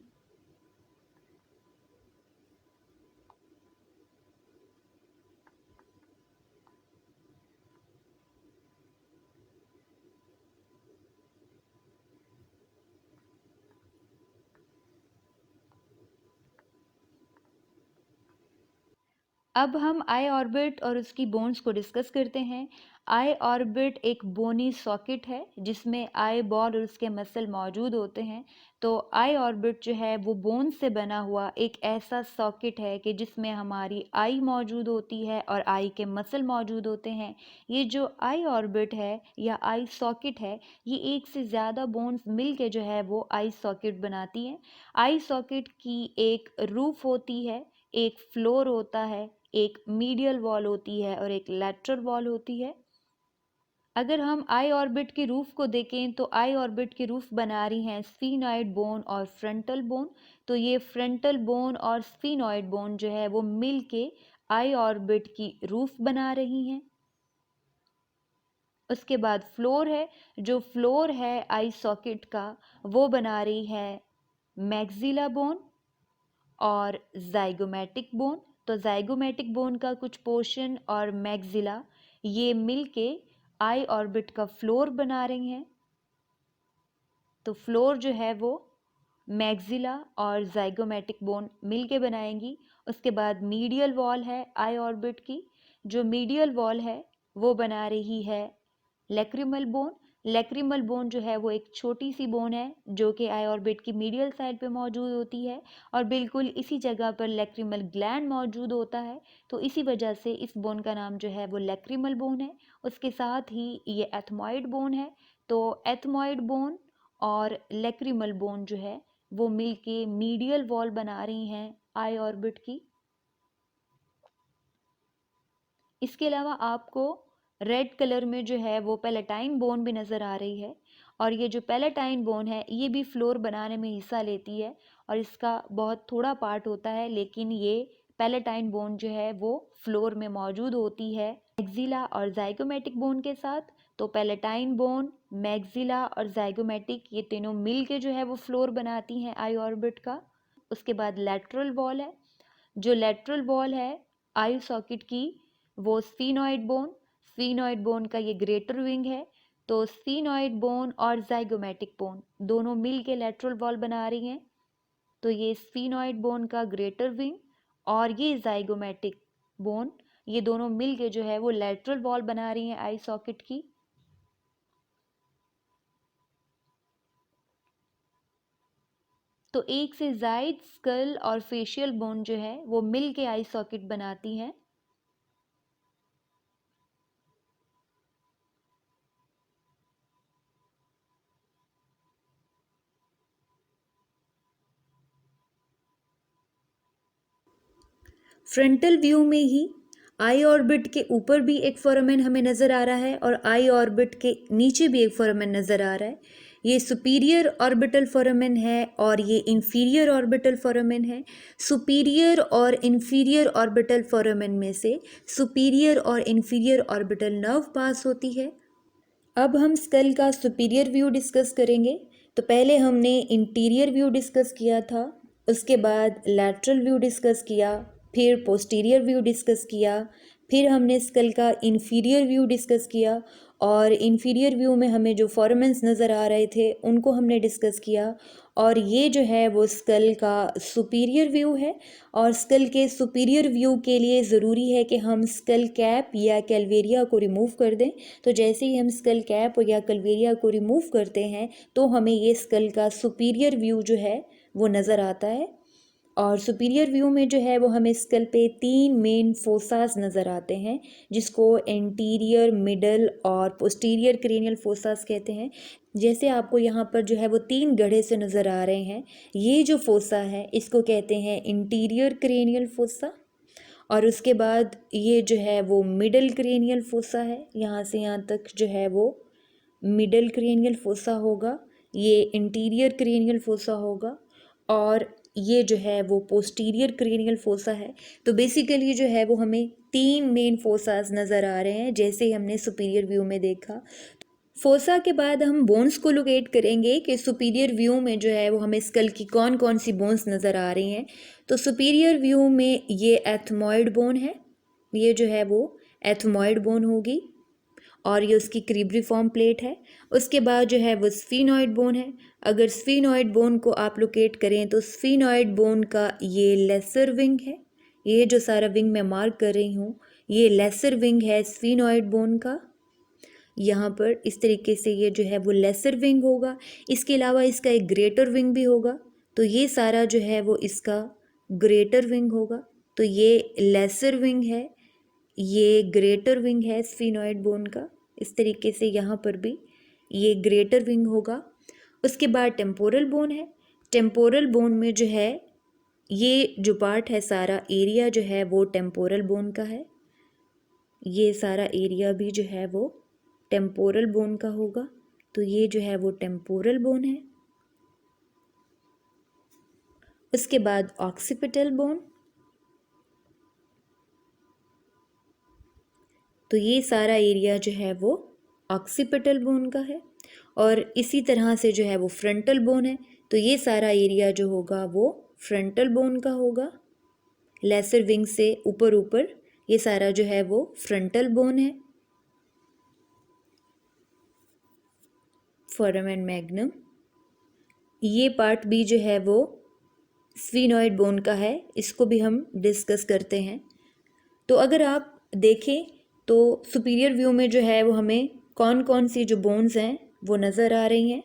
अब हम आई ऑर्बिट और उसकी बोन्स को डिस्कस करते हैं। आई ऑर्बिट एक बोनी सॉकेट है जिसमें आई बॉल और उसके मसल मौजूद होते हैं। तो आई ऑर्बिट जो है वो बोन से बना हुआ एक ऐसा सॉकेट है कि जिसमें हमारी आई मौजूद होती है और आई के मसल मौजूद होते हैं। ये जो आई ऑर्बिट है या आई सॉकेट है, ये एक से ज़्यादा बोन्स मिल के जो है वो आई सॉकेट बनाती हैं। आई सॉकेट की एक रूफ होती है, एक फ्लोर होता है, एक मीडियल वॉल होती है और एक लैटरल वॉल होती है। अगर हम आई ऑर्बिट की रूफ को देखें तो आई ऑर्बिट की रूफ बना रही हैं स्फीनॉइड बोन और फ्रंटल बोन। तो ये फ्रंटल बोन और स्फीनॉइड बोन जो है वो मिल के आई ऑर्बिट की रूफ बना रही हैं। उसके बाद फ्लोर है, जो फ्लोर है आई सॉकेट का वो बना रही है मैक्सिला बोन और जाइगोमेटिक बोन। तो जाइगोमेटिक बोन का कुछ पोर्शन और मैक्सिला ये मिलके आई ऑर्बिट का फ्लोर बना रही हैं। तो फ्लोर जो है वो मैक्सिला और जाइगोमेटिक बोन मिलके बनाएंगी। उसके बाद मीडियल वॉल है आई ऑर्बिट की, जो मीडियल वॉल है वो बना रही है लैक्रिमल बोन। लैक्रिमल बोन जो है वो एक छोटी सी बोन है जो कि आई ऑर्बिट की मीडियल साइड पे मौजूद होती है और बिल्कुल इसी जगह पर लैक्रिमल ग्लैंड मौजूद होता है। तो इसी वजह से इस बोन का नाम जो है वो लैक्रिमल बोन है। उसके साथ ही ये एथमॉइड बोन है। तो एथमॉइड बोन और लैक्रिमल बोन जो है वो मिलके मीडियल वॉल बना रही हैं आई ऑर्बिट की। इसके अलावा आपको रेड कलर में जो है वो पैलेटाइन बोन भी नज़र आ रही है और ये जो पैलेटाइन बोन है ये भी फ्लोर बनाने में हिस्सा लेती है और इसका बहुत थोड़ा पार्ट होता है, लेकिन ये पैलेटाइन बोन जो है वो फ्लोर में मौजूद होती है मैक्सिला और जाइगोमेटिक बोन के साथ। तो पैलेटाइन बोन, मैक्सिला और जाइगोमेटिक ये तीनों मिल के जो है वो फ्लोर बनाती हैं आई ऑर्बिट का। उसके बाद लैटरल वॉल है, जो लैटरल वॉल है आई सॉकेट की वो स्फीनॉइड बोन का ये ग्रेटर विंग है। तो स्फीनॉइड बोन और जाइगोमेटिक बोन दोनों मिल के लैटरल वॉल बना रही हैं। तो ये स्फीनॉइड बोन का ग्रेटर विंग और ये जाइगोमेटिक बोन ये दोनों मिल के जो है वो लैटरल वॉल बना रही हैं आई सॉकेट की। तो एक से जायद स्कल और फेशियल बोन जो है वो मिल के आई सॉकेट बनाती हैं। फ्रंटल व्यू में ही आई ऑर्बिट के ऊपर भी एक फोरामेन हमें नज़र आ रहा है और आई ऑर्बिट के नीचे भी एक फोरामेन नज़र आ रहा है। ये सुपीरियर ऑर्बिटल फोरामेन है और ये इंफीरियर ऑर्बिटल फोरामेन है। सुपीरियर और इंफीरियर ऑर्बिटल फोरामेन में से सुपीरियर और इंफीरियर ऑर्बिटल नर्व पास होती है। अब हम स्कल का सुपीरियर व्यू डिस्कस करेंगे। तो पहले हमने इंटीरियर व्यू डिस्कस किया था, उसके बाद लैटरल व्यू डिस्कस किया, फिर पोस्टीरियर व्यू डिस्कस किया, फिर हमने स्कल का इन्फीरियर व्यू डिस्कस किया और इन्फीरियर व्यू में हमें जो फॉर्मेंस नज़र आ रहे थे उनको हमने डिस्कस किया। और ये जो है वो स्कल का सुपीरियर व्यू है और स्कल के सुपीरियर व्यू के लिए ज़रूरी है कि हम स्कल कैप या कैलवेरिया को रिमूव कर दें। तो जैसे ही हम स्कल कैप या कैलवेरिया को रिमूव करते हैं तो हमें ये स्कल का सुपीरियर व्यू जो है वो नज़र आता है। और सुपीरियर व्यू में जो है वो हमें स्कल पे 3 मेन फोसास नज़र आते हैं जिसको एंटीरियर, मिडल और पोस्टीरियर क्रेनियल फोसास कहते हैं। जैसे आपको यहाँ पर जो है वो 3 गड्ढे से नज़र आ रहे हैं, ये जो फोसा है इसको कहते हैं इंटीरियर क्रेनियल फोसा। और उसके बाद ये जो है वो मिडल क्रेनियल फोसा है, यहाँ से यहाँ तक जो है वो मिडल क्रेनियल फोसा होगा, ये इंटीरियर क्रेनियल फोसा होगा और ये जो है वो पोस्टीरियर क्रेनियल फोसा है। तो बेसिकली जो है वो हमें 3 मेन फोसास नज़र आ रहे हैं जैसे हमने सुपीरियर व्यू में देखा। फोसा के बाद हम बोन्स को लोकेट करेंगे कि सुपीरियर व्यू में जो है वो हमें स्कल की कौन कौन सी बोन्स नज़र आ रही हैं। तो सुपीरियर व्यू में ये एथमॉइड बोन है, ये जो है वो एथमॉइड बोन होगी और ये उसकी क्रीब्रिफॉर्म प्लेट है। उसके बाद जो है वो स्फीनॉइड बोन है। अगर स्फीनॉइड बोन को आप लोकेट करें तो स्फीनॉइड बोन का ये लेसर विंग है, ये जो सारा विंग मैं मार्क कर रही हूँ, ये लेसर विंग है स्फीनॉइड बोन का। यहाँ पर इस तरीके से ये जो है वो लेसर विंग होगा। इसके अलावा इसका एक ग्रेटर विंग भी होगा, तो ये सारा जो है वो इसका ग्रेटर विंग होगा। तो ये लेसर विंग है, ये ग्रेटर विंग है स्फीनॉइड बोन का। इस तरीके से यहाँ पर भी ये ग्रेटर विंग होगा। उसके बाद टेम्पोरल बोन है। टेम्पोरल बोन में जो है ये जो पार्ट है, सारा एरिया जो है वो टेम्पोरल बोन का है। ये सारा एरिया भी जो है वो टेम्पोरल बोन का होगा। तो ये जो है वो टेम्पोरल बोन है। उसके बाद ऑक्सीपिटल बोन, तो ये सारा एरिया जो है वो ऑक्सीपिटल बोन का है। और इसी तरह से जो है वो फ्रंटल बोन है, तो ये सारा एरिया जो होगा वो फ्रंटल बोन का होगा। लेसर विंग से ऊपर ऊपर ये सारा जो है वो फ्रंटल बोन है। फोराmen मैग्नम, ये पार्ट भी जो है वो स्फीनॉइड बोन का है, इसको भी हम डिस्कस करते हैं। तो अगर आप देखें तो सुपीरियर व्यू में जो है वो हमें कौन कौन सी जो बोन्स हैं वो नज़र आ रही हैं,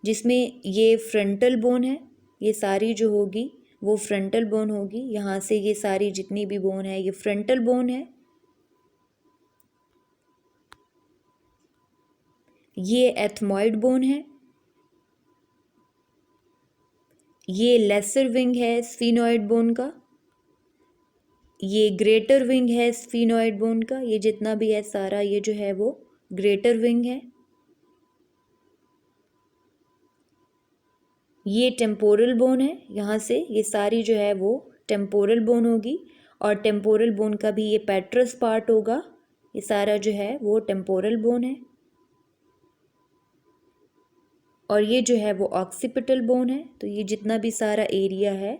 जिसमें ये फ्रंटल बोन है, ये सारी जो होगी वो फ्रंटल बोन होगी। यहाँ से ये सारी जितनी भी बोन है ये फ्रंटल बोन है। ये एथमॉइड बोन है, ये लेसर विंग है स्फीनॉइड बोन का, ये ग्रेटर विंग है स्फीनॉइड बोन का। ये जितना भी है सारा ये जो है वो ग्रेटर विंग है। ये टेम्पोरल बोन है, यहाँ से ये सारी जो है वो टेम्पोरल बोन होगी। और टेम्पोरल बोन का भी ये पेट्रस पार्ट होगा। ये सारा जो है वो टेम्पोरल बोन है। और ये जो है वो ऑक्सीपिटल बोन है, तो ये जितना भी सारा एरिया है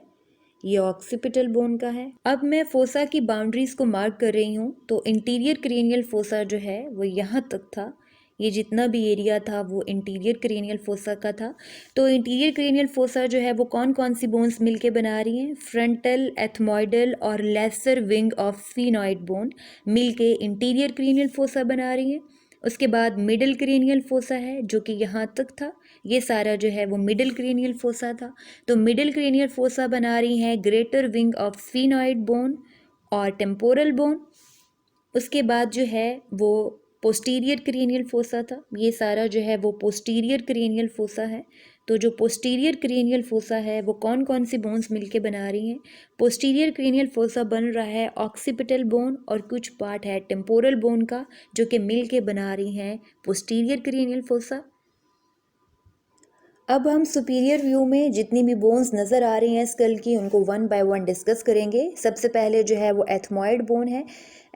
ये ऑक्सीपिटल बोन का है। अब मैं फोसा की बाउंड्रीज को मार्क कर रही हूँ। तो इंटीरियर क्रेनियल फोसा जो है वो यहाँ तक था, ये जितना भी एरिया था वो इंटीरियर क्रेनियल फोसा का था। तो इंटीरियर क्रेनियल फोसा जो है वो कौन कौन सी बोन्स मिलके बना रही हैं, फ्रंटल, एथमॉइडल और lesser wing of sphenoid bone मिलके इंटीरियर क्रेनियल फोसा बना रही हैं। उसके बाद मिडल क्रेनियल फोसा है जो कि यहाँ तक था, ये सारा जो है वो मिडल क्रेनियल फोसा था। तो मिडल क्रेनियल फोसा बना रही है greater wing of sphenoid bone और टेम्पोरल बोन। उसके बाद जो है वो पोस्टीरियर क्रेनियल फोसा था, ये सारा जो है वो पोस्टीरियर क्रेनियल फोसा है। तो जो पोस्टीरियर क्रेनियल फोसा है वो कौन कौन सी बोन्स मिलके बना रही हैं, पोस्टीरियर क्रेनियल फोसा बन रहा है ऑक्सीपिटल बोन और कुछ पार्ट है टेम्पोरल बोन का, जो कि मिलके बना रही हैं पोस्टीरियर क्रेनियल फोसा। अब हम सुपीरियर व्यू में जितनी भी बोन्स नज़र आ रही हैं स्कल की, उनको वन बाय वन डिस्कस करेंगे। सबसे पहले जो है वो एथमॉइड बोन है।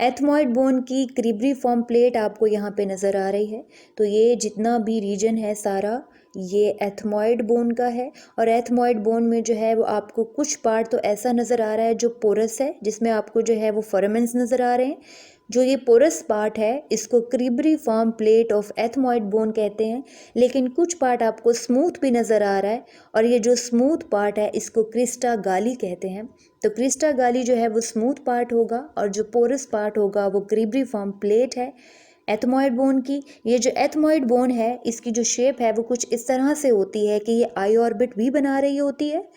एथमॉइड बोन की क्रीब्रिफॉर्म प्लेट आपको यहाँ पे नज़र आ रही है। तो ये जितना भी रीजन है सारा ये एथमॉइड बोन का है। और एथमॉइड बोन में जो है वो आपको कुछ पार्ट तो ऐसा नज़र आ रहा है जो पोरस है, जिसमें आपको जो है वो फोरामेंस नज़र आ रहे हैं। जो ये पोरस पार्ट है इसको क्रीब्रिफॉर्म प्लेट ऑफ एथमॉइड बोन कहते हैं। लेकिन कुछ पार्ट आपको स्मूथ भी नज़र आ रहा है, और ये जो स्मूथ पार्ट है इसको क्रिस्टा गाली कहते हैं। तो क्रिस्टा गाली जो है वो स्मूथ पार्ट होगा, और जो पोरस पार्ट होगा वो क्रीब्रिफॉर्म प्लेट है एथमॉइड बोन की। ये जो एथमॉइड बोन है इसकी जो शेप है वो कुछ इस तरह से होती है कि ये आई ऑर्बिट भी बना रही होती है,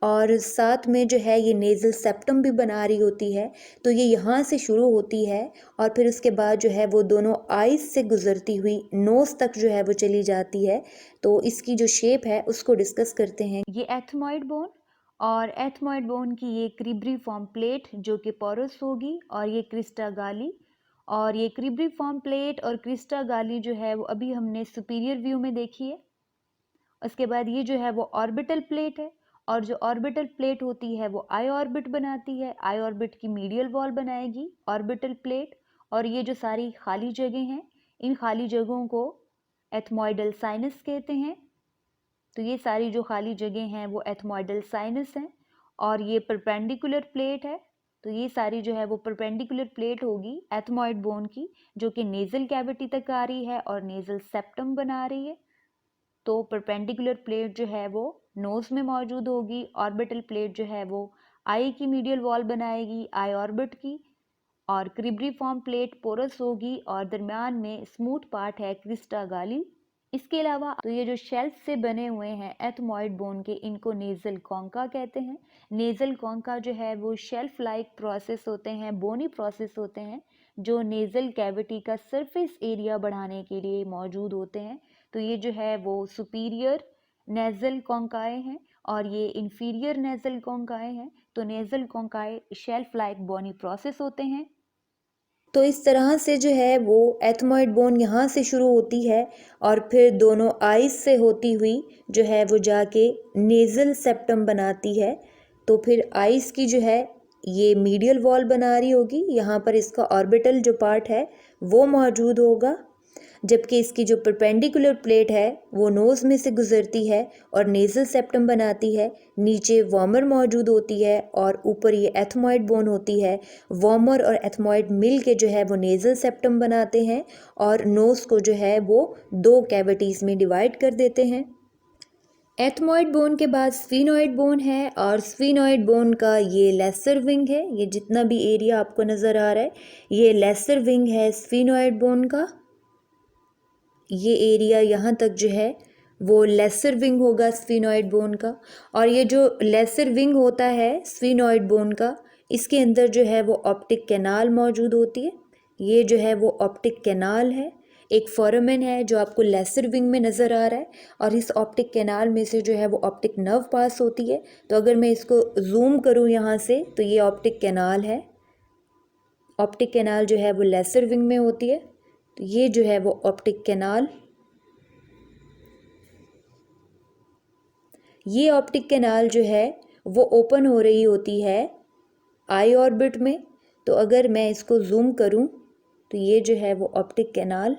और साथ में जो है ये नेज़ल सेप्टम भी बना रही होती है। तो ये यहाँ से शुरू होती है और फिर उसके बाद जो है वो दोनों आईज से गुजरती हुई नोज़ तक जो है वो चली जाती है। तो इसकी जो शेप है उसको डिस्कस करते हैं। ये एथमॉइड बोन, और एथमॉइड बोन की ये क्रीब्रिफॉर्म प्लेट जो कि पोरस होगी, और ये क्रिस्टा गाली। और ये क्रीब्रिफॉर्म प्लेट और क्रिस्टा गाली जो है वो अभी हमने सुपीरियर व्यू में देखी है। उसके बाद ये जो है वो ऑर्बिटल प्लेट है, और जो ऑर्बिटल प्लेट होती है वो आई ऑर्बिट बनाती है। आई ऑर्बिट की मीडियल वॉल बनाएगी ऑर्बिटल प्लेट। और ये जो सारी खाली जगह हैं, इन खाली जगहों को एथमॉइडल साइनस कहते हैं। तो ये सारी जो खाली जगह हैं वो एथमॉइडल साइनस हैं। और ये परपेंडिकुलर प्लेट है, तो ये सारी जो है वो परपेंडिकुलर प्लेट होगी एथमॉइड बोन की, जो कि नेजल कैविटी तक आ रही है और नेजल सेप्टम बना रही है। तो परपेंडिकुलर प्लेट जो है वो नोज में मौजूद होगी, ऑर्बिटल प्लेट जो है वो आई की मीडियल वॉल बनाएगी आई ऑर्बिट की, और क्रिब्रीफॉर्म प्लेट पोरस होगी और दरमियान में स्मूथ पार्ट है क्रिस्टा गाली। इसके अलावा तो ये जो शेल्फ से बने हुए हैं एथमॉइड बोन के, इनको नेजल कॉन्का कहते हैं। नेजल कॉन्का जो है वो शेल्फ लाइक प्रोसेस होते हैं, बोनी प्रोसेस होते हैं, जो नेजल कैविटी का सरफेस एरिया बढ़ाने के लिए मौजूद होते हैं। तो ये जो है वो सुपीरियर नेजल कॉन्काए हैं और ये इंफीरियर नेजल कॉन्काए हैं। तो नेजल कॉन्काए शेल्फ लाइक बोनी प्रोसेस होते हैं। तो इस तरह से जो है वो एथमॉइड बोन यहाँ से शुरू होती है और फिर दोनों आइज से होती हुई जो है वो जाके नेज़ल सेप्टम बनाती है। तो फिर आइज की जो है ये मीडियल वॉल बना रही होगी, यहाँ पर इसका ऑर्बिटल जो पार्ट है वो मौजूद होगा, जबकि इसकी जो परपेंडिकुलर प्लेट है वो नोज़ में से गुजरती है और नेज़ल सेप्टम बनाती है। नीचे वॉमर मौजूद होती है और ऊपर ये एथमॉइड बोन होती है। वॉमर और एथमॉइड मिल के जो है वो नेज़ल सेप्टम बनाते हैं और नोज़ को जो है वो दो कैविटीज़ में डिवाइड कर देते हैं। एथमॉइड बोन के बाद स्फीनॉइड बोन है और स्फीनॉइड बोन का ये लेसर विंग है। ये जितना भी एरिया आपको नज़र आ रहा है ये लेसर विंग है स्फीनॉइड बोन का। ये एरिया यहाँ तक जो है वो लेसर विंग होगा स्फीनॉइड बोन का। और ये जो लेसर विंग होता है स्फीनॉइड बोन का, इसके अंदर जो है वो ऑप्टिक कैनाल मौजूद होती है। ये जो है वो ऑप्टिक कैनाल है, एक फोरामेन है जो आपको लेसर विंग में नज़र आ रहा है और इस ऑप्टिक कैनाल में से जो है वो ऑप्टिक नर्व पास होती है। तो अगर मैं इसको जूम करूँ यहाँ से तो ये ऑप्टिक कैनाल है। ऑप्टिक कैनाल जो है वो लेसर विंग में होती है। तो ये जो है वो ऑप्टिक कैनाल, ये ऑप्टिक कैनाल जो है वो ओपन हो रही होती है आई ऑर्बिट में। तो अगर मैं इसको जूम करूं तो ये जो है वो ऑप्टिक कैनाल,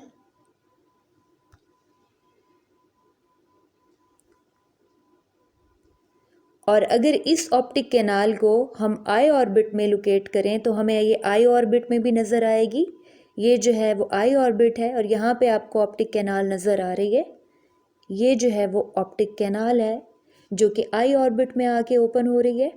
और अगर इस ऑप्टिक कैनाल को हम आई ऑर्बिट में लोकेट करें तो हमें ये आई ऑर्बिट में भी नज़र आएगी। ये जो है वो आई ऑर्बिट है और यहाँ पे आपको ऑप्टिक कैनाल नज़र आ रही है। ये जो है वो ऑप्टिक कैनाल है जो कि आई ऑर्बिट में आके ओपन हो रही है।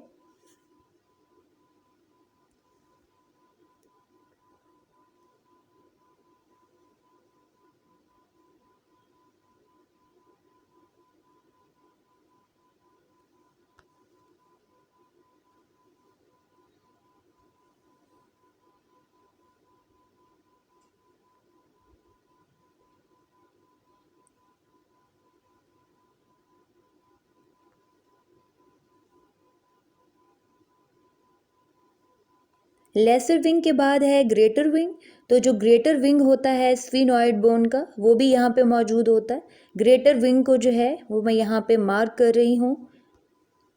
लेसर विंग के बाद है ग्रेटर विंग। तो जो ग्रेटर विंग होता है स्फीनॉइड बोन का वो भी यहाँ पे मौजूद होता है। ग्रेटर विंग को जो है वो मैं यहाँ पे मार्क कर रही हूँ।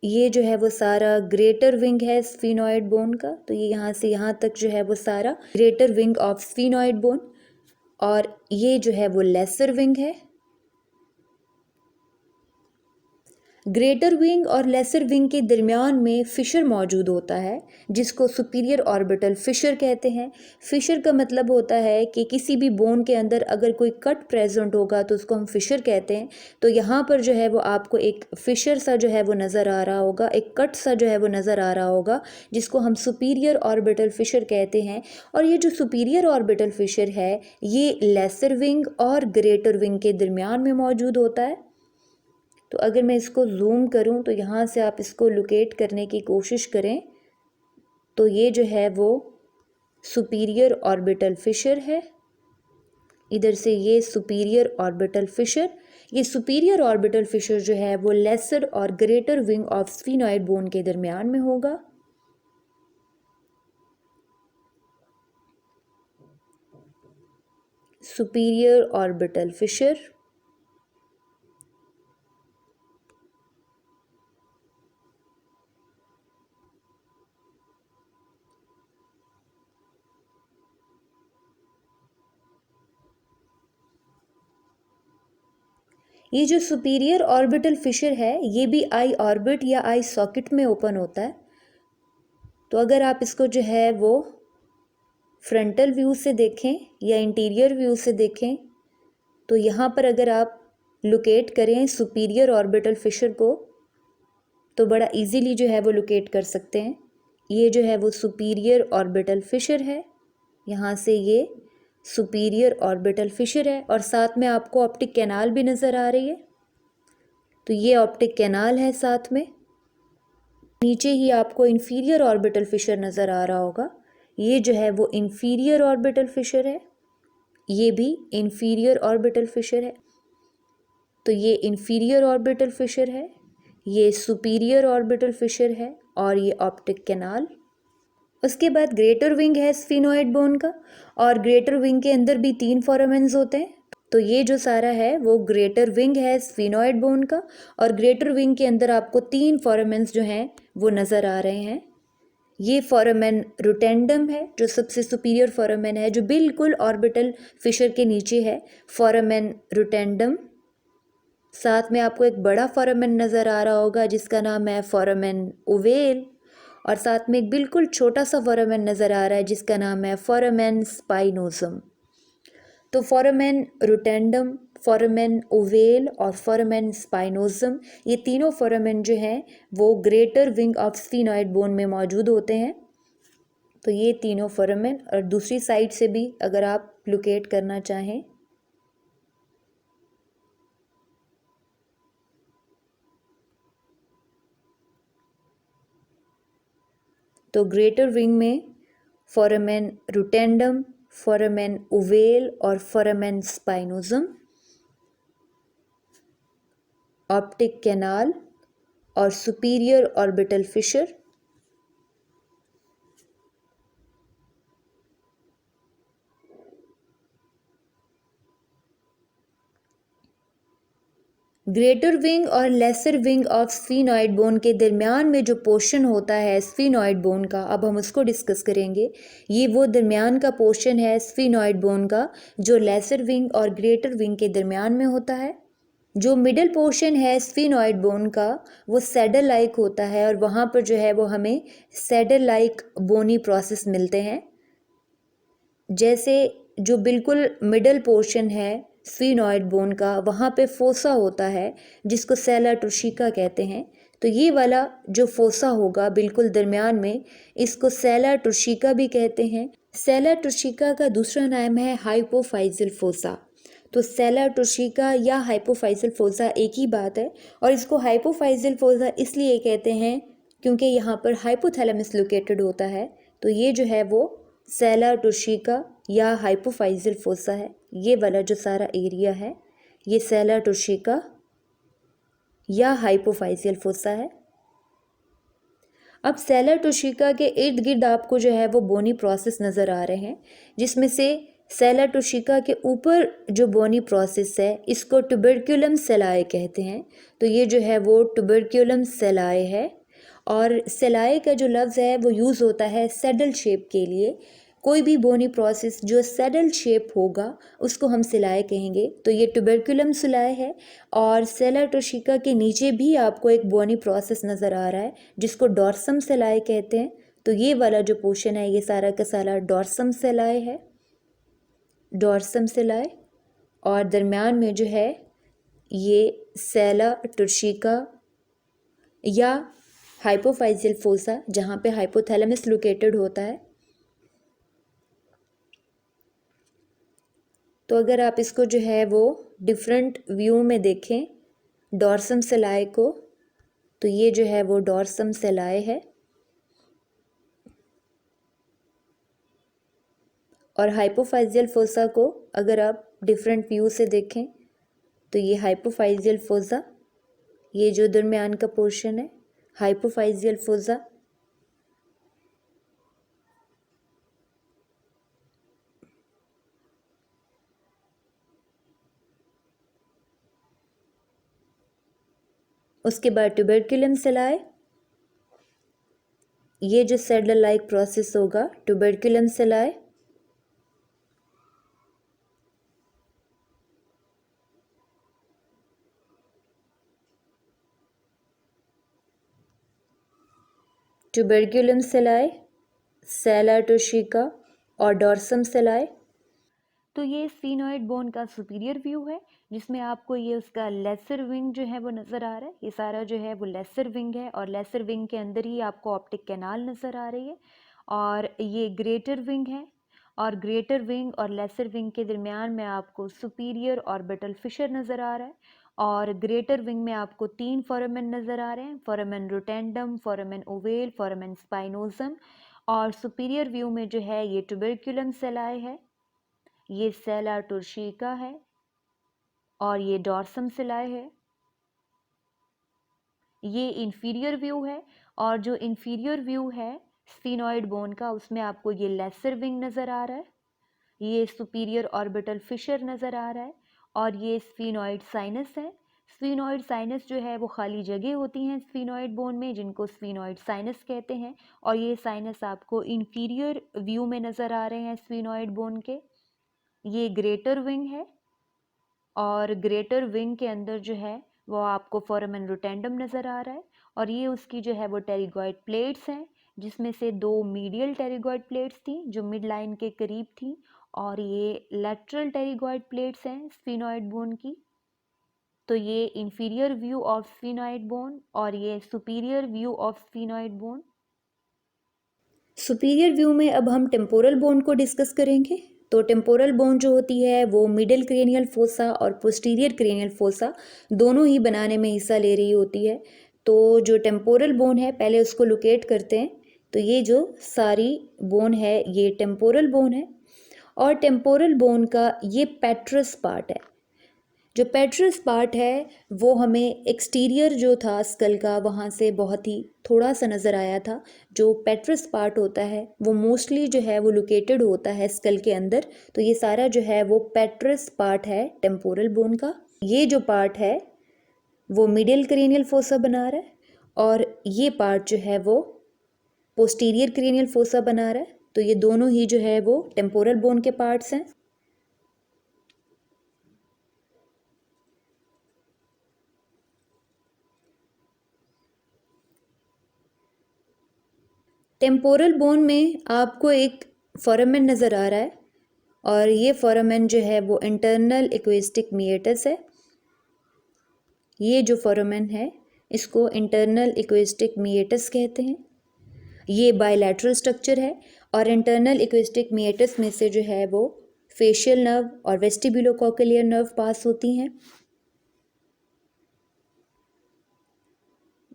ये जो है वो सारा ग्रेटर विंग है स्फीनॉइड बोन का। तो ये यहाँ से यहाँ तक जो है वो सारा greater wing of sphenoid bone, और ये जो है वो लेसर विंग है। ग्रेटर विंग और लेसर विंग के दरमियान में फिशर मौजूद होता है जिसको सुपीरियर ऑर्बिटल फिशर कहते हैं। फिशर का मतलब होता है कि किसी भी बोन के अंदर अगर कोई कट प्रेजेंट होगा तो उसको हम फिशर कहते हैं। तो यहाँ पर जो है वो आपको एक फिशर सा जो है वो नज़र आ रहा होगा, एक कट सा जो है वो नज़र आ रहा होगा जिसको हम सुपीरियर ऑर्बिटल फिशर कहते हैं। और ये जो सुपीरियर ऑर्बिटल फिशर है ये लेसर विंग और ग्रेटर विंग के दरमियान में मौजूद होता है। तो अगर मैं इसको जूम करूं तो यहाँ से आप इसको लोकेट करने की कोशिश करें तो ये जो है वो सुपीरियर ऑर्बिटल फिशर है। इधर से ये सुपीरियर ऑर्बिटल फिशर, ये सुपीरियर ऑर्बिटल फिशर जो है वो लेसर और greater wing of sphenoid bone के दरमियान में होगा। सुपीरियर ऑर्बिटल फिशर, ये जो सुपीरियर ऑर्बिटल फिशर है ये भी आई ऑर्बिट या आई सॉकेट में ओपन होता है। तो अगर आप इसको जो है वो फ्रंटल व्यू से देखें या इंटीरियर व्यू से देखें तो यहाँ पर अगर आप लोकेट करें सुपीरियर ऑर्बिटल फिशर को तो बड़ा इजीली जो है वो लोकेट कर सकते हैं। ये जो है वो सुपीरियर ऑर्बिटल फिशर है, यहाँ से ये सुपीरियर ऑर्बिटल फिशर है, और साथ में आपको ऑप्टिक कैनाल भी नज़र आ रही है। तो ये ऑप्टिक कैनाल है, साथ में नीचे ही आपको इंफीरियर ऑर्बिटल फिशर नज़र आ रहा होगा। ये जो है वो इंफीरियर ऑर्बिटल फिशर है, ये भी इंफीरियर ऑर्बिटल फिशर है। तो ये इंफीरियर ऑर्बिटल फिशर है, ये सुपीरियर ऑर्बिटल फिशर है, और ये ऑप्टिक कैनाल। उसके बाद ग्रेटर विंग है स्फिनोइड बोन का, और ग्रेटर विंग के अंदर भी 3 फोरामेन्स होते हैं। तो ये जो सारा है वो ग्रेटर विंग है स्फिनोइड बोन का, और ग्रेटर विंग के अंदर आपको 3 फोरामेन्स जो हैं वो नज़र आ रहे हैं। ये फोरामेन रोटेंडम है, जो सबसे सुपीरियर फोरामेन है, जो बिल्कुल ऑर्बिटल फिशर के नीचे है, फोरामेन रोटेंडम। साथ में आपको एक बड़ा फोरामेन नज़र आ रहा होगा जिसका नाम है फोरामेन ओवेल, और साथ में एक बिल्कुल छोटा सा फोरामेन नज़र आ रहा है जिसका नाम है फोरामेन स्पाइनोसम। तो फोरामेन रोटेंडम, फोरामेन ओवेल और फोरामेन स्पाइनोसम, ये तीनों फोरामेन जो हैं वो greater wing of sphenoid bone में मौजूद होते हैं। तो ये तीनों फोरामेन, और दूसरी साइड से भी अगर आप लोकेट करना चाहें तो ग्रेटर विंग में फोरामेन रोटेंडम, फोरामेन ओवेल और फोरामेन स्पाइनोसम, ऑप्टिक कैनाल और superior orbital fissure. Greater wing और lesser wing of sphenoid bone के दरमियान में जो पोर्शन होता है स्फिनोइड बोन का, अब हम उसको डिस्कस करेंगे। ये वो दरमियान का पोर्शन है स्फिनोइड बोन का जो लेसर विंग और ग्रेटर विंग के दरमियान में होता है। जो मिडल पोर्शन है स्फिनोइड बोन का वो सैडल लाइक होता है, और वहाँ पर जो है वो हमें सैडल लाइक बोनी प्रोसेस मिलते हैं। जैसे जो बिल्कुल मिडल पोर्शन है स्फिनोइड बोन का, वहाँ पे फोसा होता है जिसको सेला टुशिका कहते हैं। तो ये वाला जो फोसा होगा बिल्कुल दरमियान में, इसको सेला टुशिका भी कहते हैं। सेला टुशिका का दूसरा नाम है हाइपोफाइजल फोसा। तो सेला टुशिका या हाइपोफाइजल फोसा एक ही बात है, और इसको हाइपोफाइजल फोसा इसलिए कहते हैं क्योंकि यहाँ पर हाइपोथैलेमस लोकेटेड होता है। तो ये जो है वो सेला टुशिका या हाइपोफाइजल फोसा है। ये वाला जो सारा एरिया है ये सेला टुशिका या हाइपोफाइजल फोसा है। अब सेला टुशिका के इर्द गिर्द आपको जो है वो बोनी प्रोसेस नज़र आ रहे हैं, जिसमें से सेला टुशिका के ऊपर जो बोनी प्रोसेस है इसको ट्यूबरक्युलम सेलाए कहते हैं। तो ये जो है वो ट्यूबरक्युलम सेलाए है, और सेलाए का जो लफ्ज़ है वो यूज़ होता है सैडल शेप के लिए। कोई भी बोनी प्रोसेस जो सैडल शेप होगा उसको हम सिलाए कहेंगे। तो ये ट्यूबरक्युलम सिलाए है, और सेला टोशिका के नीचे भी आपको एक बोनी प्रोसेस नज़र आ रहा है जिसको डॉर्सम सिलाए कहते हैं। तो ये वाला जो पोर्शन है ये सारा का सारा डॉर्सम सिलाए है, डॉर्सम सिलाए। और दरमियान में जो है ये सेला टोशिका या हाइपोफाइजियल फोसा, जहाँ पे हाइपोथैलेमस लोकेटेड होता है। तो अगर आप इसको जो है वो डिफरेंट व्यू में देखें डॉर्सम सेलाए को, तो ये जो है वो डॉर्सम सेलाए है, और हाइपोफाइजियल फोसा को अगर आप डिफरेंट व्यू से देखें तो ये हाइपोफाइजियल फोसा, ये जो दरमियान का पोर्शन है हाइपोफाइजियल फोसा। उसके बाद ट्यूबरक्युलम सेलाए, ये जो सैडल लाइक प्रोसेस होगा ट्यूबरक्युलम सेलाए। ट्यूबरक्युलम सेलाए, सेला टोशिका और डॉर्सम सेलाए। तो ये स्फीनॉइड बोन का सुपीरियर व्यू है, जिसमें आपको ये उसका लेसर विंग जो है वो नज़र आ रहा है। ये सारा जो है वो लेसर विंग है और लेसर विंग के अंदर ही आपको ऑप्टिक कैनाल नज़र आ रही है। और ये ग्रेटर विंग है और ग्रेटर विंग और लेसर विंग के दरमियान में आपको सुपीरियर ऑर्बिटल फिशर नज़र आ रहा है। और ग्रेटर विंग में आपको 3 फोरामेन नज़र आ रहे हैं, foramen rotundum, foramen ovale, foramen spinosum. और सुपीरियर व्यू में जो है ये ट्यूबरक्युलम सेलाई है, ये सेला टुर्शिका है और ये डॉर्सम सेलाई है। ये इंफीरियर व्यू है और जो इंफीरियर व्यू है स्फीनॉइड बोन का, उसमें आपको ये लेसर विंग नज़र आ रहा है, ये सुपीरियर ऑर्बिटल फिशर नज़र आ रहा है और ये स्फीनॉइड साइनस है। स्फीनॉइड साइनस जो है वो खाली जगह होती हैं स्फीनॉइड बोन में, जिनको स्फीनॉइड साइनस कहते हैं। और ये साइनस आपको इंफीरियर व्यू में नज़र आ रहे हैं स्फीनॉइड बोन के। ये ग्रेटर विंग है और ग्रेटर विंग के अंदर जो है वो आपको फोरामेन रोटेंडम नज़र आ रहा है और ये उसकी जो है वो टेरिगॉइड प्लेट्स हैं, जिसमें से 2 मीडियल टेरिगॉइड प्लेट्स थी जो मिड लाइन के करीब थी और ये लेटरल टेरिगॉइड प्लेट्स हैं स्फीनॉइड बोन की। तो ये inferior view of sphenoid bone और ये superior view of sphenoid bone. Superior view में अब हम टेम्पोरल बोन को डिस्कस करेंगे। तो टेम्पोरल बोन जो होती है वो मिडिल क्रेनियल फोसा और पोस्टीरियर क्रेनियल फोसा दोनों ही बनाने में हिस्सा ले रही होती है। तो जो टेम्पोरल बोन है पहले उसको लोकेट करते हैं। तो ये जो सारी बोन है ये टेम्पोरल बोन है और टेम्पोरल बोन का ये पेट्रस पार्ट है। जो पेट्रस पार्ट है वो हमें एक्सटीरियर जो था स्कल का वहाँ से बहुत ही थोड़ा सा नज़र आया था। जो पेट्रस पार्ट होता है वो मोस्टली जो है वो लोकेटेड होता है स्कल के अंदर। तो ये सारा जो है वो पेट्रस पार्ट है टेम्पोरल बोन का। ये जो पार्ट है वो मिडिल क्रेनियल फोसा बना रहा है और ये पार्ट जो है वो पोस्टीरियर क्रेनियल फोसा बना रहा है। तो ये दोनों ही जो है वो टेम्पोरल बोन के पार्ट्स हैं। टेम्पोरल बोन में आपको एक फोरामेन नज़र आ रहा है और ये फोरामेन जो है वो इंटरनल इक्वेस्टिक मिएटस है। ये जो फोरामेन है इसको इंटरनल इक्वेस्टिक मिएटस कहते हैं। ये बायलैटरल स्ट्रक्चर है और इंटरनल इक्वेस्टिक मिएटस में से जो है वो फेशियल नर्व और वेस्टिब्यूलोकोक्लियर नर्व पास होती हैं।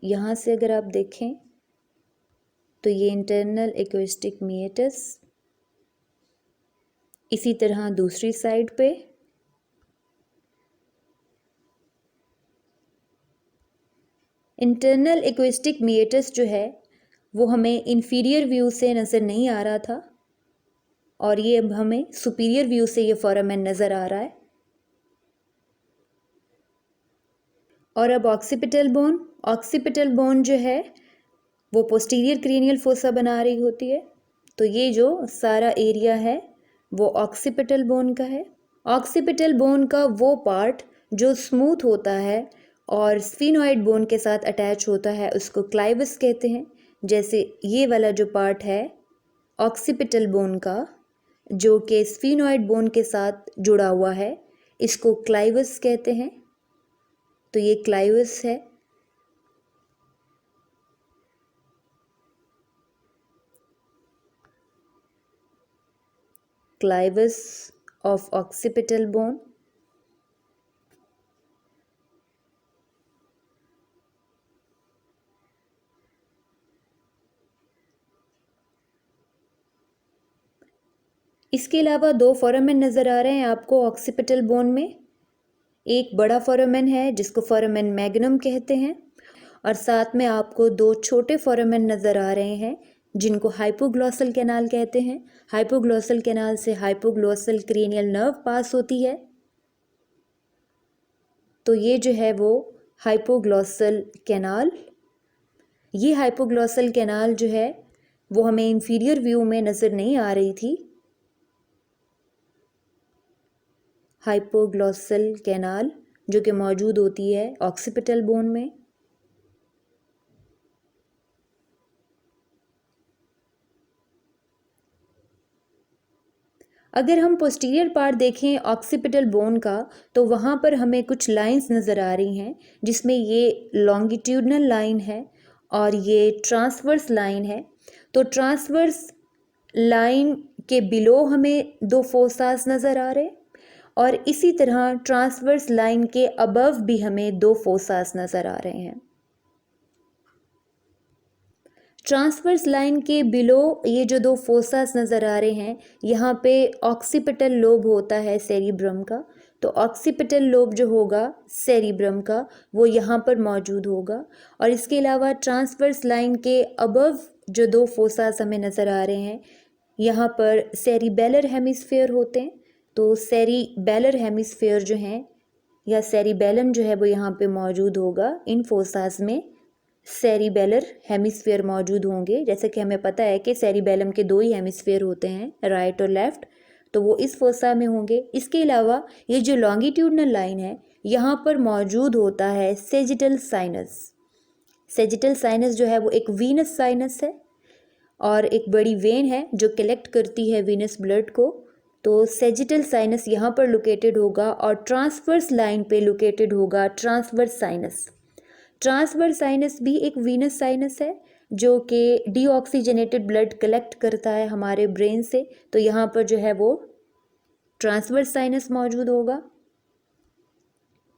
यहाँ से अगर आप देखें तो ये इंटरनल इक्वेस्टिक मिएटस, इसी तरह दूसरी साइड पे इंटरनल इक्वेस्टिक मिएटस जो है वो हमें इंफीरियर व्यू से नज़र नहीं आ रहा था और ये अब हमें सुपीरियर व्यू से ये फोरामेन नज़र आ रहा है। और अब ऑक्सीपिटल बोन जो है वो पोस्टीरियर क्रेनियल फोसा बना रही होती है। तो ये जो सारा एरिया है वो ऑक्सीपिटल बोन का है। ऑक्सीपिटल बोन का वो पार्ट जो स्मूथ होता है और स्फीनॉइड बोन के साथ अटैच होता है उसको क्लाइवस कहते हैं। जैसे ये वाला जो पार्ट है ऑक्सीपिटल बोन का जो कि स्फीनॉइड बोन के साथ जुड़ा हुआ है, इसको क्लाइवस कहते हैं। तो ये क्लाइवस है। क्लाइवस ऑफ ऑक्सीपिटल बोन। इसके अलावा 2 फोरामेन नज़र आ रहे हैं आपको ऑक्सीपिटल बोन में। एक बड़ा फोरामेन है जिसको फोरामेन मैग्नम कहते हैं और साथ में आपको 2 छोटे फोरामेन नज़र आ रहे हैं जिनको हाइपोग्लॉसल कैनाल कहते हैं। हाइपोग्लॉसल कैनाल से हाइपोग्लॉसल क्रेनियल नर्व पास होती है। तो ये जो है वो हाइपोग्लॉसल कैनाल, ये हाइपोग्लॉसल कैनाल जो है वो हमें इंफीरियर व्यू में नज़र नहीं आ रही थी। हाइपोग्लॉसल कैनाल जो कि मौजूद होती है ऑक्सीपिटल बोन में। अगर हम पोस्टीरियर पार्ट देखें ऑक्सीपिटल बोन का तो वहाँ पर हमें कुछ लाइंस नज़र आ रही हैं, जिसमें ये लॉन्गिट्यूडनल लाइन है और ये ट्रांसवर्स लाइन है। तो ट्रांसवर्स लाइन के बिलो हमें दो फोसास नज़र आ रहे और इसी तरह ट्रांसवर्स लाइन के अबव भी हमें दो फोसास नज़र आ रहे हैं। ट्रांसवर्स लाइन के बिलो ये जो दो फोसास नज़र आ रहे हैं, यहाँ पे ऑक्सीपिटल लोब होता है सेरिब्रम का। तो ऑक्सीपिटल लोब जो होगा सेरिब्रम का वो यहाँ पर मौजूद होगा। और इसके अलावा ट्रांसवर्स लाइन के अबव जो दो फोसास हमें नज़र आ रहे हैं, यहाँ पर सेरिबेलर हेमिस्फेयर होते हैं। तो सेरिबेलर हेमिस्फेयर जो हैं या सेरिबेलम जो है वो यहाँ पे मौजूद होगा। इन फोसास में सेरिबेलर हेमिस्फेयर मौजूद होंगे। जैसे कि हमें पता है कि सेरिबेलम के दो ही हेमिस्फेयर होते हैं, राइट और लेफ्ट, तो वो इस फोसा में होंगे। इसके अलावा ये जो लॉन्गिट्यूडनल लाइन है, यहाँ पर मौजूद होता है सेजिटल साइनस। सेजिटल साइनस जो है वो एक वीनस साइनस है और एक बड़ी वेन है जो कलेक्ट करती है वीनस ब्लड को। तो सेजिटल साइनस यहाँ पर लोकेटेड होगा और ट्रांसवर्स लाइन पे लोकेटेड होगा ट्रांसवर्स साइनस। ट्रांसवर्स साइनस भी एक वीनस साइनस है जो कि डीऑक्सीजनेटेड ब्लड कलेक्ट करता है हमारे ब्रेन से। तो यहाँ पर जो है वो ट्रांसवर्स साइनस मौजूद होगा।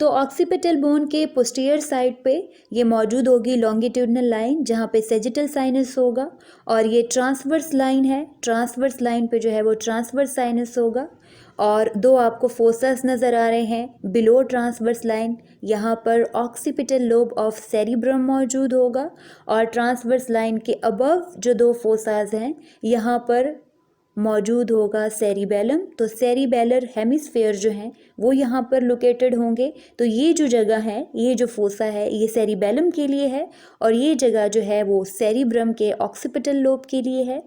तो ऑक्सीपिटल बोन के पोस्टीरियर साइड पे ये मौजूद होगी लॉन्गिट्यूडनल लाइन, जहाँ पे सेजिटल साइनस होगा और ये ट्रांसवर्स लाइन है। ट्रांसवर्स लाइन पे जो है वो ट्रांसवर्स साइनस होगा और दो आपको फोसस नज़र आ रहे हैं बिलो ट्रांसवर्स लाइन। यहाँ पर ऑक्सीपिटल लोब ऑफ सेरिब्रम मौजूद होगा और ट्रांसवर्स लाइन के अबव जो दो फोसास हैं यहाँ पर मौजूद होगा सेरिबेलम। तो सेरिबेलर हेमिस्फेयर जो हैं वो यहाँ पर लोकेटेड होंगे। तो ये जो जगह है, ये जो फोसा है, ये सेरिबेलम के लिए है और ये जगह जो है वो सेरिब्रम के ऑक्सीपिटल लोब के लिए है।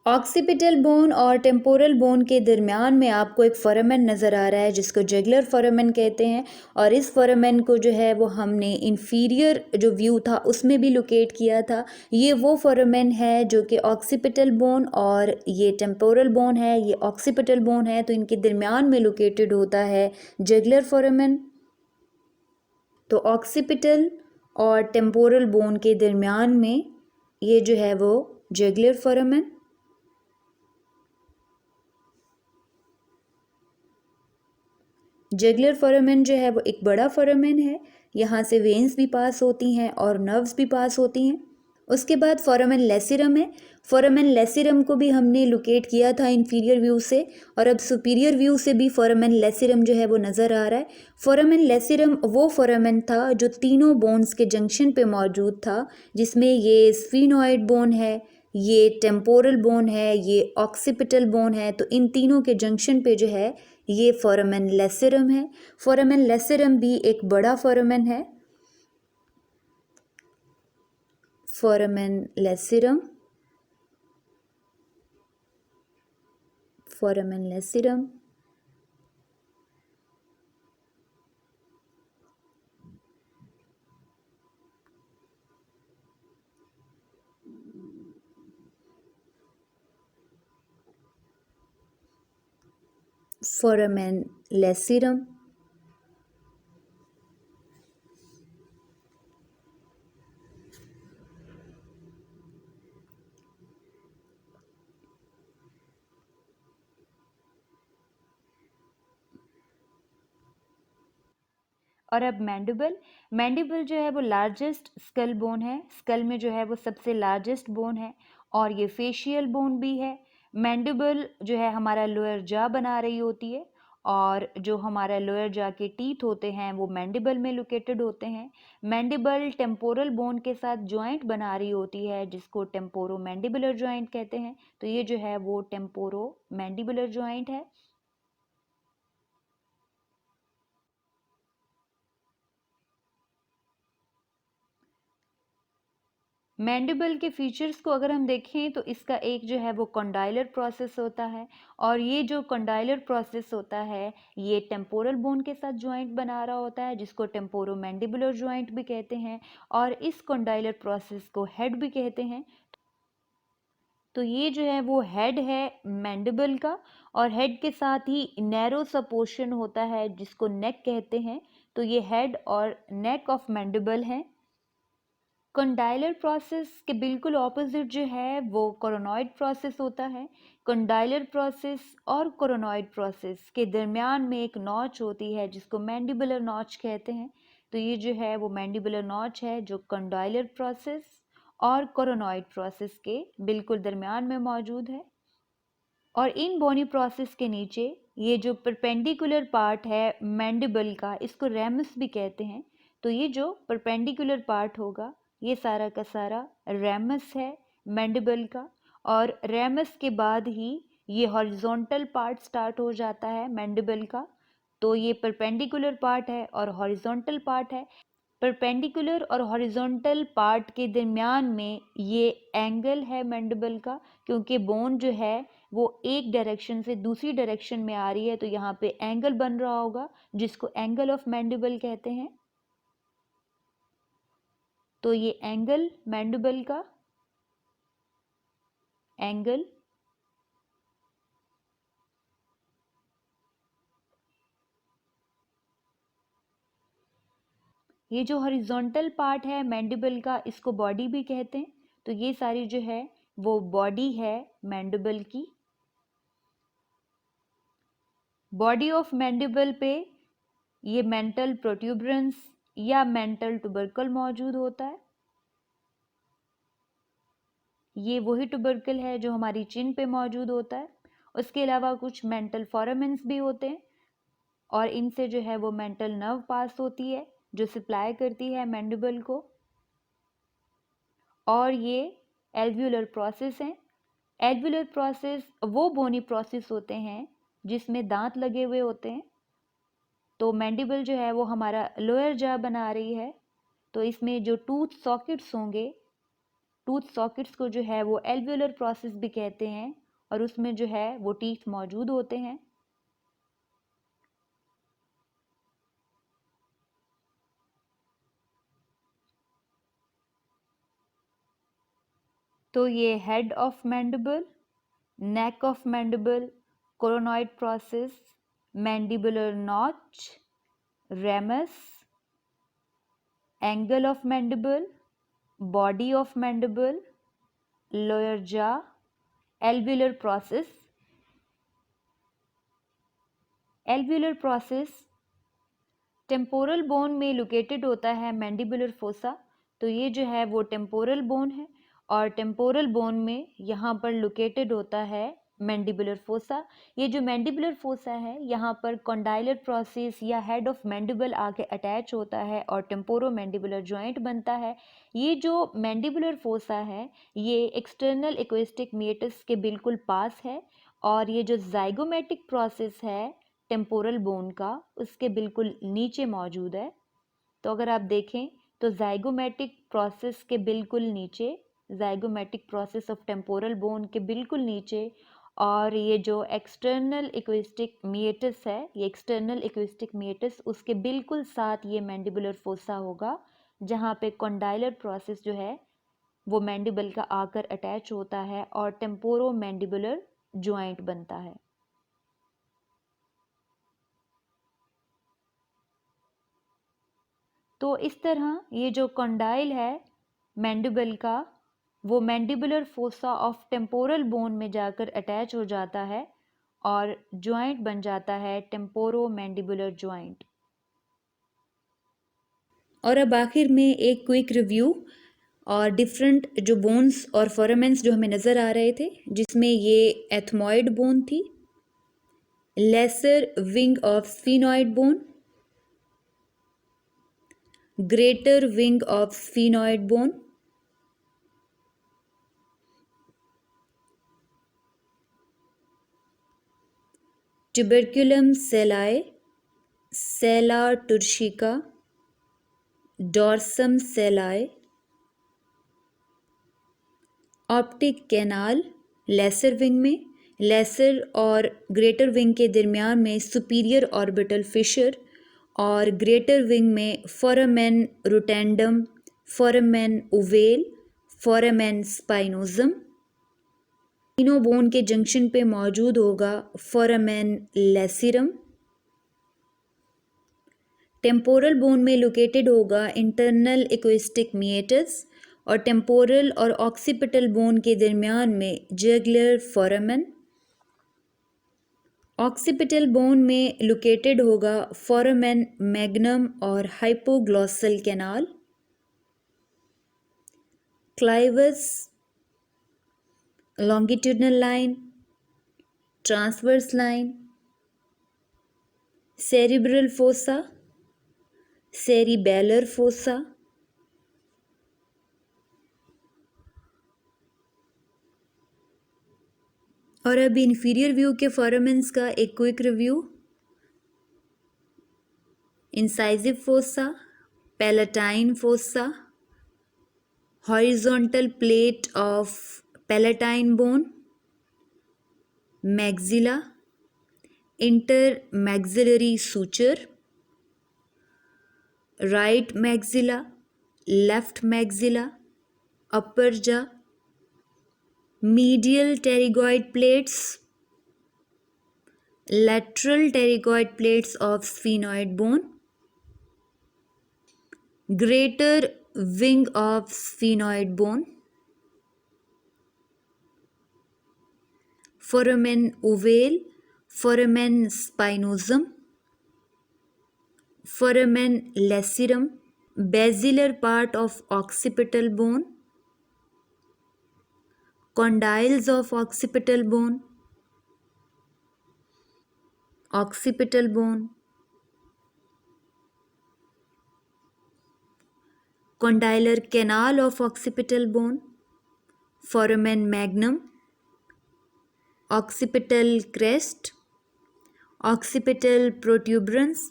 ऑक्सीपिटल बोन और टेम्पोरल बोन के दरमियान में आपको एक फोरामेन नज़र आ रहा है जिसको जगुलर फोरामेन कहते हैं। और इस फोरामेन को जो है वो हमने इन्फीरियर जो व्यू था उसमें भी लोकेट किया था। ये वो फोरामेन है जो कि ऑक्सीपिटल बोन और ये टेम्पोरल बोन है, ये ऑक्सीपिटल बोन है, तो इनके दरमियान में लोकेटेड होता है जगुलर फोरामेन। तो ऑक्सीपिटल और टेम्पोरल बोन के दरमियान में ये जो है वो जगुलर फोरामेन। जगुलर फोरामेन जो है वो एक बड़ा फोरामेन है, यहाँ से वेन्स भी पास होती हैं और नर्व्स भी पास होती हैं। उसके बाद फोरामेन लेसिरम है। फोरामेन लेसिरम को भी हमने लोकेट किया था इन्फीरियर व्यू से और अब सुपीरियर व्यू से भी फोरामेन लेसिरम जो है वो नज़र आ रहा है। फोरामेन लेसिरम वो फोरामेन था जो तीनों बोन्स के जंक्शन पे मौजूद था, जिसमें ये स्फीनोइड बोन है, ये टेम्पोरल बोन है, ये ऑक्सीपिटल बोन है। तो इन तीनों के जंक्शन पे जो है ये फोरामेन लेसिरम है। फोरामेन लेसिरम भी एक बड़ा फोरामेन है। फोरामेन लेसिरम, फोरामेन लेसिरम, फोरामेन लेसिरम, और अब मैंडिबल। मैंडिबल जो है वो लार्जेस्ट स्कल बोन है, स्कल में जो है वो सबसे लार्जेस्ट बोन है और ये फेशियल बोन भी है। मैंडिबल जो है हमारा लोअर जा बना रही होती है और जो हमारा लोअर जा के टीथ होते हैं वो मैंडिबल में लोकेटेड होते हैं। मैंडिबल टेम्पोरल बोन के साथ जॉइंट बना रही होती है जिसको टेम्पोरो मैंडिबुलर जॉइंट कहते हैं। तो ये जो है वो टेम्पोरो मैंडिबुलर जॉइंट है। मैंडिबल के फीचर्स को अगर हम देखें तो इसका एक जो है वो कंडाइलर प्रोसेस होता है और ये जो कंडाइलर प्रोसेस होता है ये टेम्पोरल बोन के साथ जॉइंट बना रहा होता है जिसको टेम्पोरो मैंडिबुलर जॉइंट भी कहते हैं और इस कंडाइलर प्रोसेस को हेड भी कहते हैं। तो ये जो है वो हेड है मैंडिबल का, और हेड के साथ ही नैरो सा पोर्शन होता है जिसको नेक कहते हैं। तो ये हेड और नेक ऑफ मैंडिबल है। कंडाइलर प्रोसेस के बिल्कुल ऑपोजिट जो है वो कोरोनॉइड प्रोसेस होता है। कंडाइलर प्रोसेस और कोरोनॉइड प्रोसेस के दरमियान में एक नॉच होती है जिसको मैंडिबुलर नॉच कहते हैं। तो ये जो है वो मैंडिबुलर नॉच है जो कंडाइलर प्रोसेस और कोरोनॉइड प्रोसेस के बिल्कुल दरमियान में मौजूद है। और इन बोनी प्रोसेस के नीचे ये जो परपेंडिकुलर पार्ट है मैंडिबल का, इसको रेमस भी कहते हैं। तो ये जो परपेंडिकुलर पार्ट होगा ये सारा का सारा रेमस है मैंडिबल का। और रेमस के बाद ही ये हॉरिजॉन्टल पार्ट स्टार्ट हो जाता है मैंडिबल का। तो ये परपेंडिकुलर पार्ट है और हॉरिजॉन्टल पार्ट है। परपेंडिकुलर और हॉरिजॉन्टल पार्ट के दरमियान में ये एंगल है मैंडिबल का, क्योंकि बोन जो है वो एक डायरेक्शन से दूसरी डायरेक्शन में आ रही है, तो यहाँ पे एंगल बन रहा होगा जिसको एंगल ऑफ मैंडिबल कहते हैं। तो ये एंगल मैंडिबल का एंगल ये जो हॉरिजॉन्टल पार्ट है मैंडिबल का इसको बॉडी भी कहते हैं। तो ये सारी जो है वो बॉडी है मैंडिबल की। बॉडी ऑफ मैंडिबल पे ये मेंटल प्रोट्यूबरेंस या मेंटल ट्यूबरकल मौजूद होता है। ये वही ट्यूबरकल है जो हमारी चिन पे मौजूद होता है। उसके अलावा कुछ मेंटल फोरामेंस भी होते हैं, और इनसे जो है वो मेंटल नर्व पास होती है जो सप्लाई करती है मैंडिबल को। और ये एल्वियोलर प्रोसेस हैं। एल्वियोलर प्रोसेस वो बोनी प्रोसेस होते हैं जिसमें दांत लगे हुए होते हैं। तो मैंडिबल जो है वो हमारा लोअर जा बना रही है। तो इसमें जो टूथ सॉकेट्स होंगे, टूथ सॉकेट्स को जो है वो एल्वियोलर प्रोसेस भी कहते हैं, और उसमें जो है वो टीथ मौजूद होते हैं। तो ये head of mandible, neck of mandible, coronoid process, mandibular notch, ramus, angle of mandible, body of mandible, lower jaw, alveolar process. Alveolar process temporal bone में लोकेटेड होता है मैंडिबुलर फोसा। तो ये जो है वो टेम्पोरल बोन है, और टेम्पोरल बोन में यहाँ पर लोकेटेड होता है मैंडिबुलर फोसा। ये जो मैंडिबुलर फोसा है यहाँ पर कॉन्डाइलर प्रोसेस या हेड ऑफ मैंडिबल आके अटैच होता है और टेम्पोरो मैंडिबुलर जॉइंट बनता है। ये जो मैंडिबुलर फोसा है ये एक्सटर्नल एक्वेस्टिक मेटस के बिल्कुल पास है, और ये जो जाइगोमेटिक प्रोसेस है टेम्पोरल बोन का उसके बिल्कुल नीचे मौजूद है। तो अगर आप देखें तो जाइगोमेटिक प्रोसेस के बिल्कुल नीचे, zygomatic process of temporal bone के बिल्कुल नीचे, और ये जो एक्सटर्नल एक्वेस्टिक मिएटस है, ये एक्सटर्नल एक्वेस्टिक मिएटस उसके बिल्कुल साथ ये मैंडिबुलर फोसा होगा, जहाँ पे कॉन्डाइलर प्रोसेस जो है वो मैंडिबल का आकर अटैच होता है और टेम्पोरो मैंडिबुलर ज्वाइंट बनता है। तो इस तरह ये जो कॉन्डाइल है मैंडिबल का वो mandibular fossa of temporal bone में जाकर अटैच हो जाता है और ज्वाइंट बन जाता है टेम्पोरो मैंडिबुलर ज्वाइंट। और अब आखिर में एक क्विक रिव्यू और डिफरेंट जो बोन्स और फोरामेंस जो हमें नज़र आ रहे थे, जिसमें ये एथमॉइड बोन थी, lesser wing of sphenoid bone, greater wing of sphenoid bone, tuberculum sellae, sella turcica, dorsum sellae, optic canal lesser wing में, लेसर और ग्रेटर विंग के दरमियान में सुपीरियर ऑर्बिटल फिशर, और ग्रेटर विंग में foramen rotundum, foramen ovale, foramen spinosum, तीनों bone के junction पे मौजूद होगा फोरामेन लेसिरम। टेम्पोरल बोन में लोकेटेड होगा इंटरनल एक्विस्टिक मीएटस और टेम्पोरल और ऑक्सीपिटल बोन के दरमियान में जगुलर फोरामेन। ऑक्सीपिटल बोन में लोकेटेड होगा फोरामेन मैग्नम और hypoglossal canal. Clivus longitudinal line, transverse line, cerebral fossa, cerebellar fossa, और अब इन्फीरियर व्यू के फोरामेन्स का एक quick review. Incisive fossa, palatine fossa, horizontal plate of palatine bone, maxilla, intermaxillary suture, right maxilla, left maxilla, upper jaw, medial pterygoid plates, lateral pterygoid plates of sphenoid bone, greater wing of sphenoid bone, foramen ovale, foramen spinosum, foramen lacerum, basilar part of occipital bone, condyles of occipital bone, occipital bone, condylar canal of occipital bone, foramen magnum, occipital crest, occipital protuberance,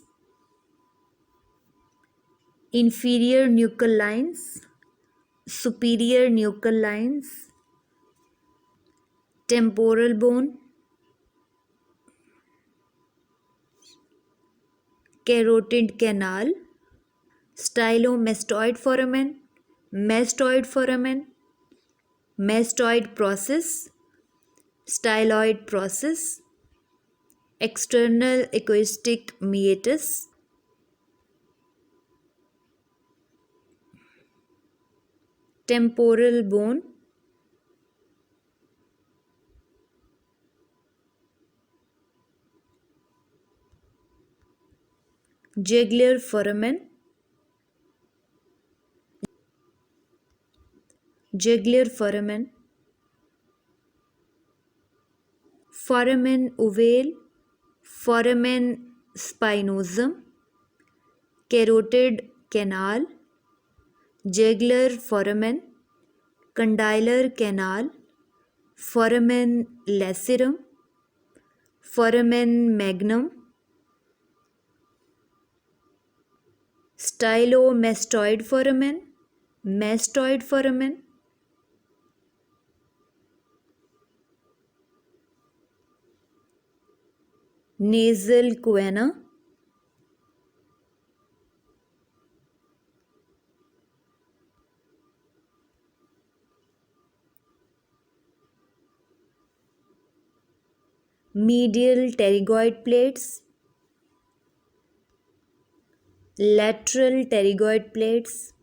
inferior nuchal lines, superior nuchal lines, temporal bone, carotid canal, stylomastoid foramen, mastoid process, styloid process, external acoustic meatus, temporal bone, jugular foramen, foramen ovale, foramen spinosum, carotid canal, jugular foramen, condylar canal, foramen lacerum, foramen magnum, stylomastoid foramen, mastoid foramen, nasal choana, medial pterygoid plates, lateral pterygoid plates,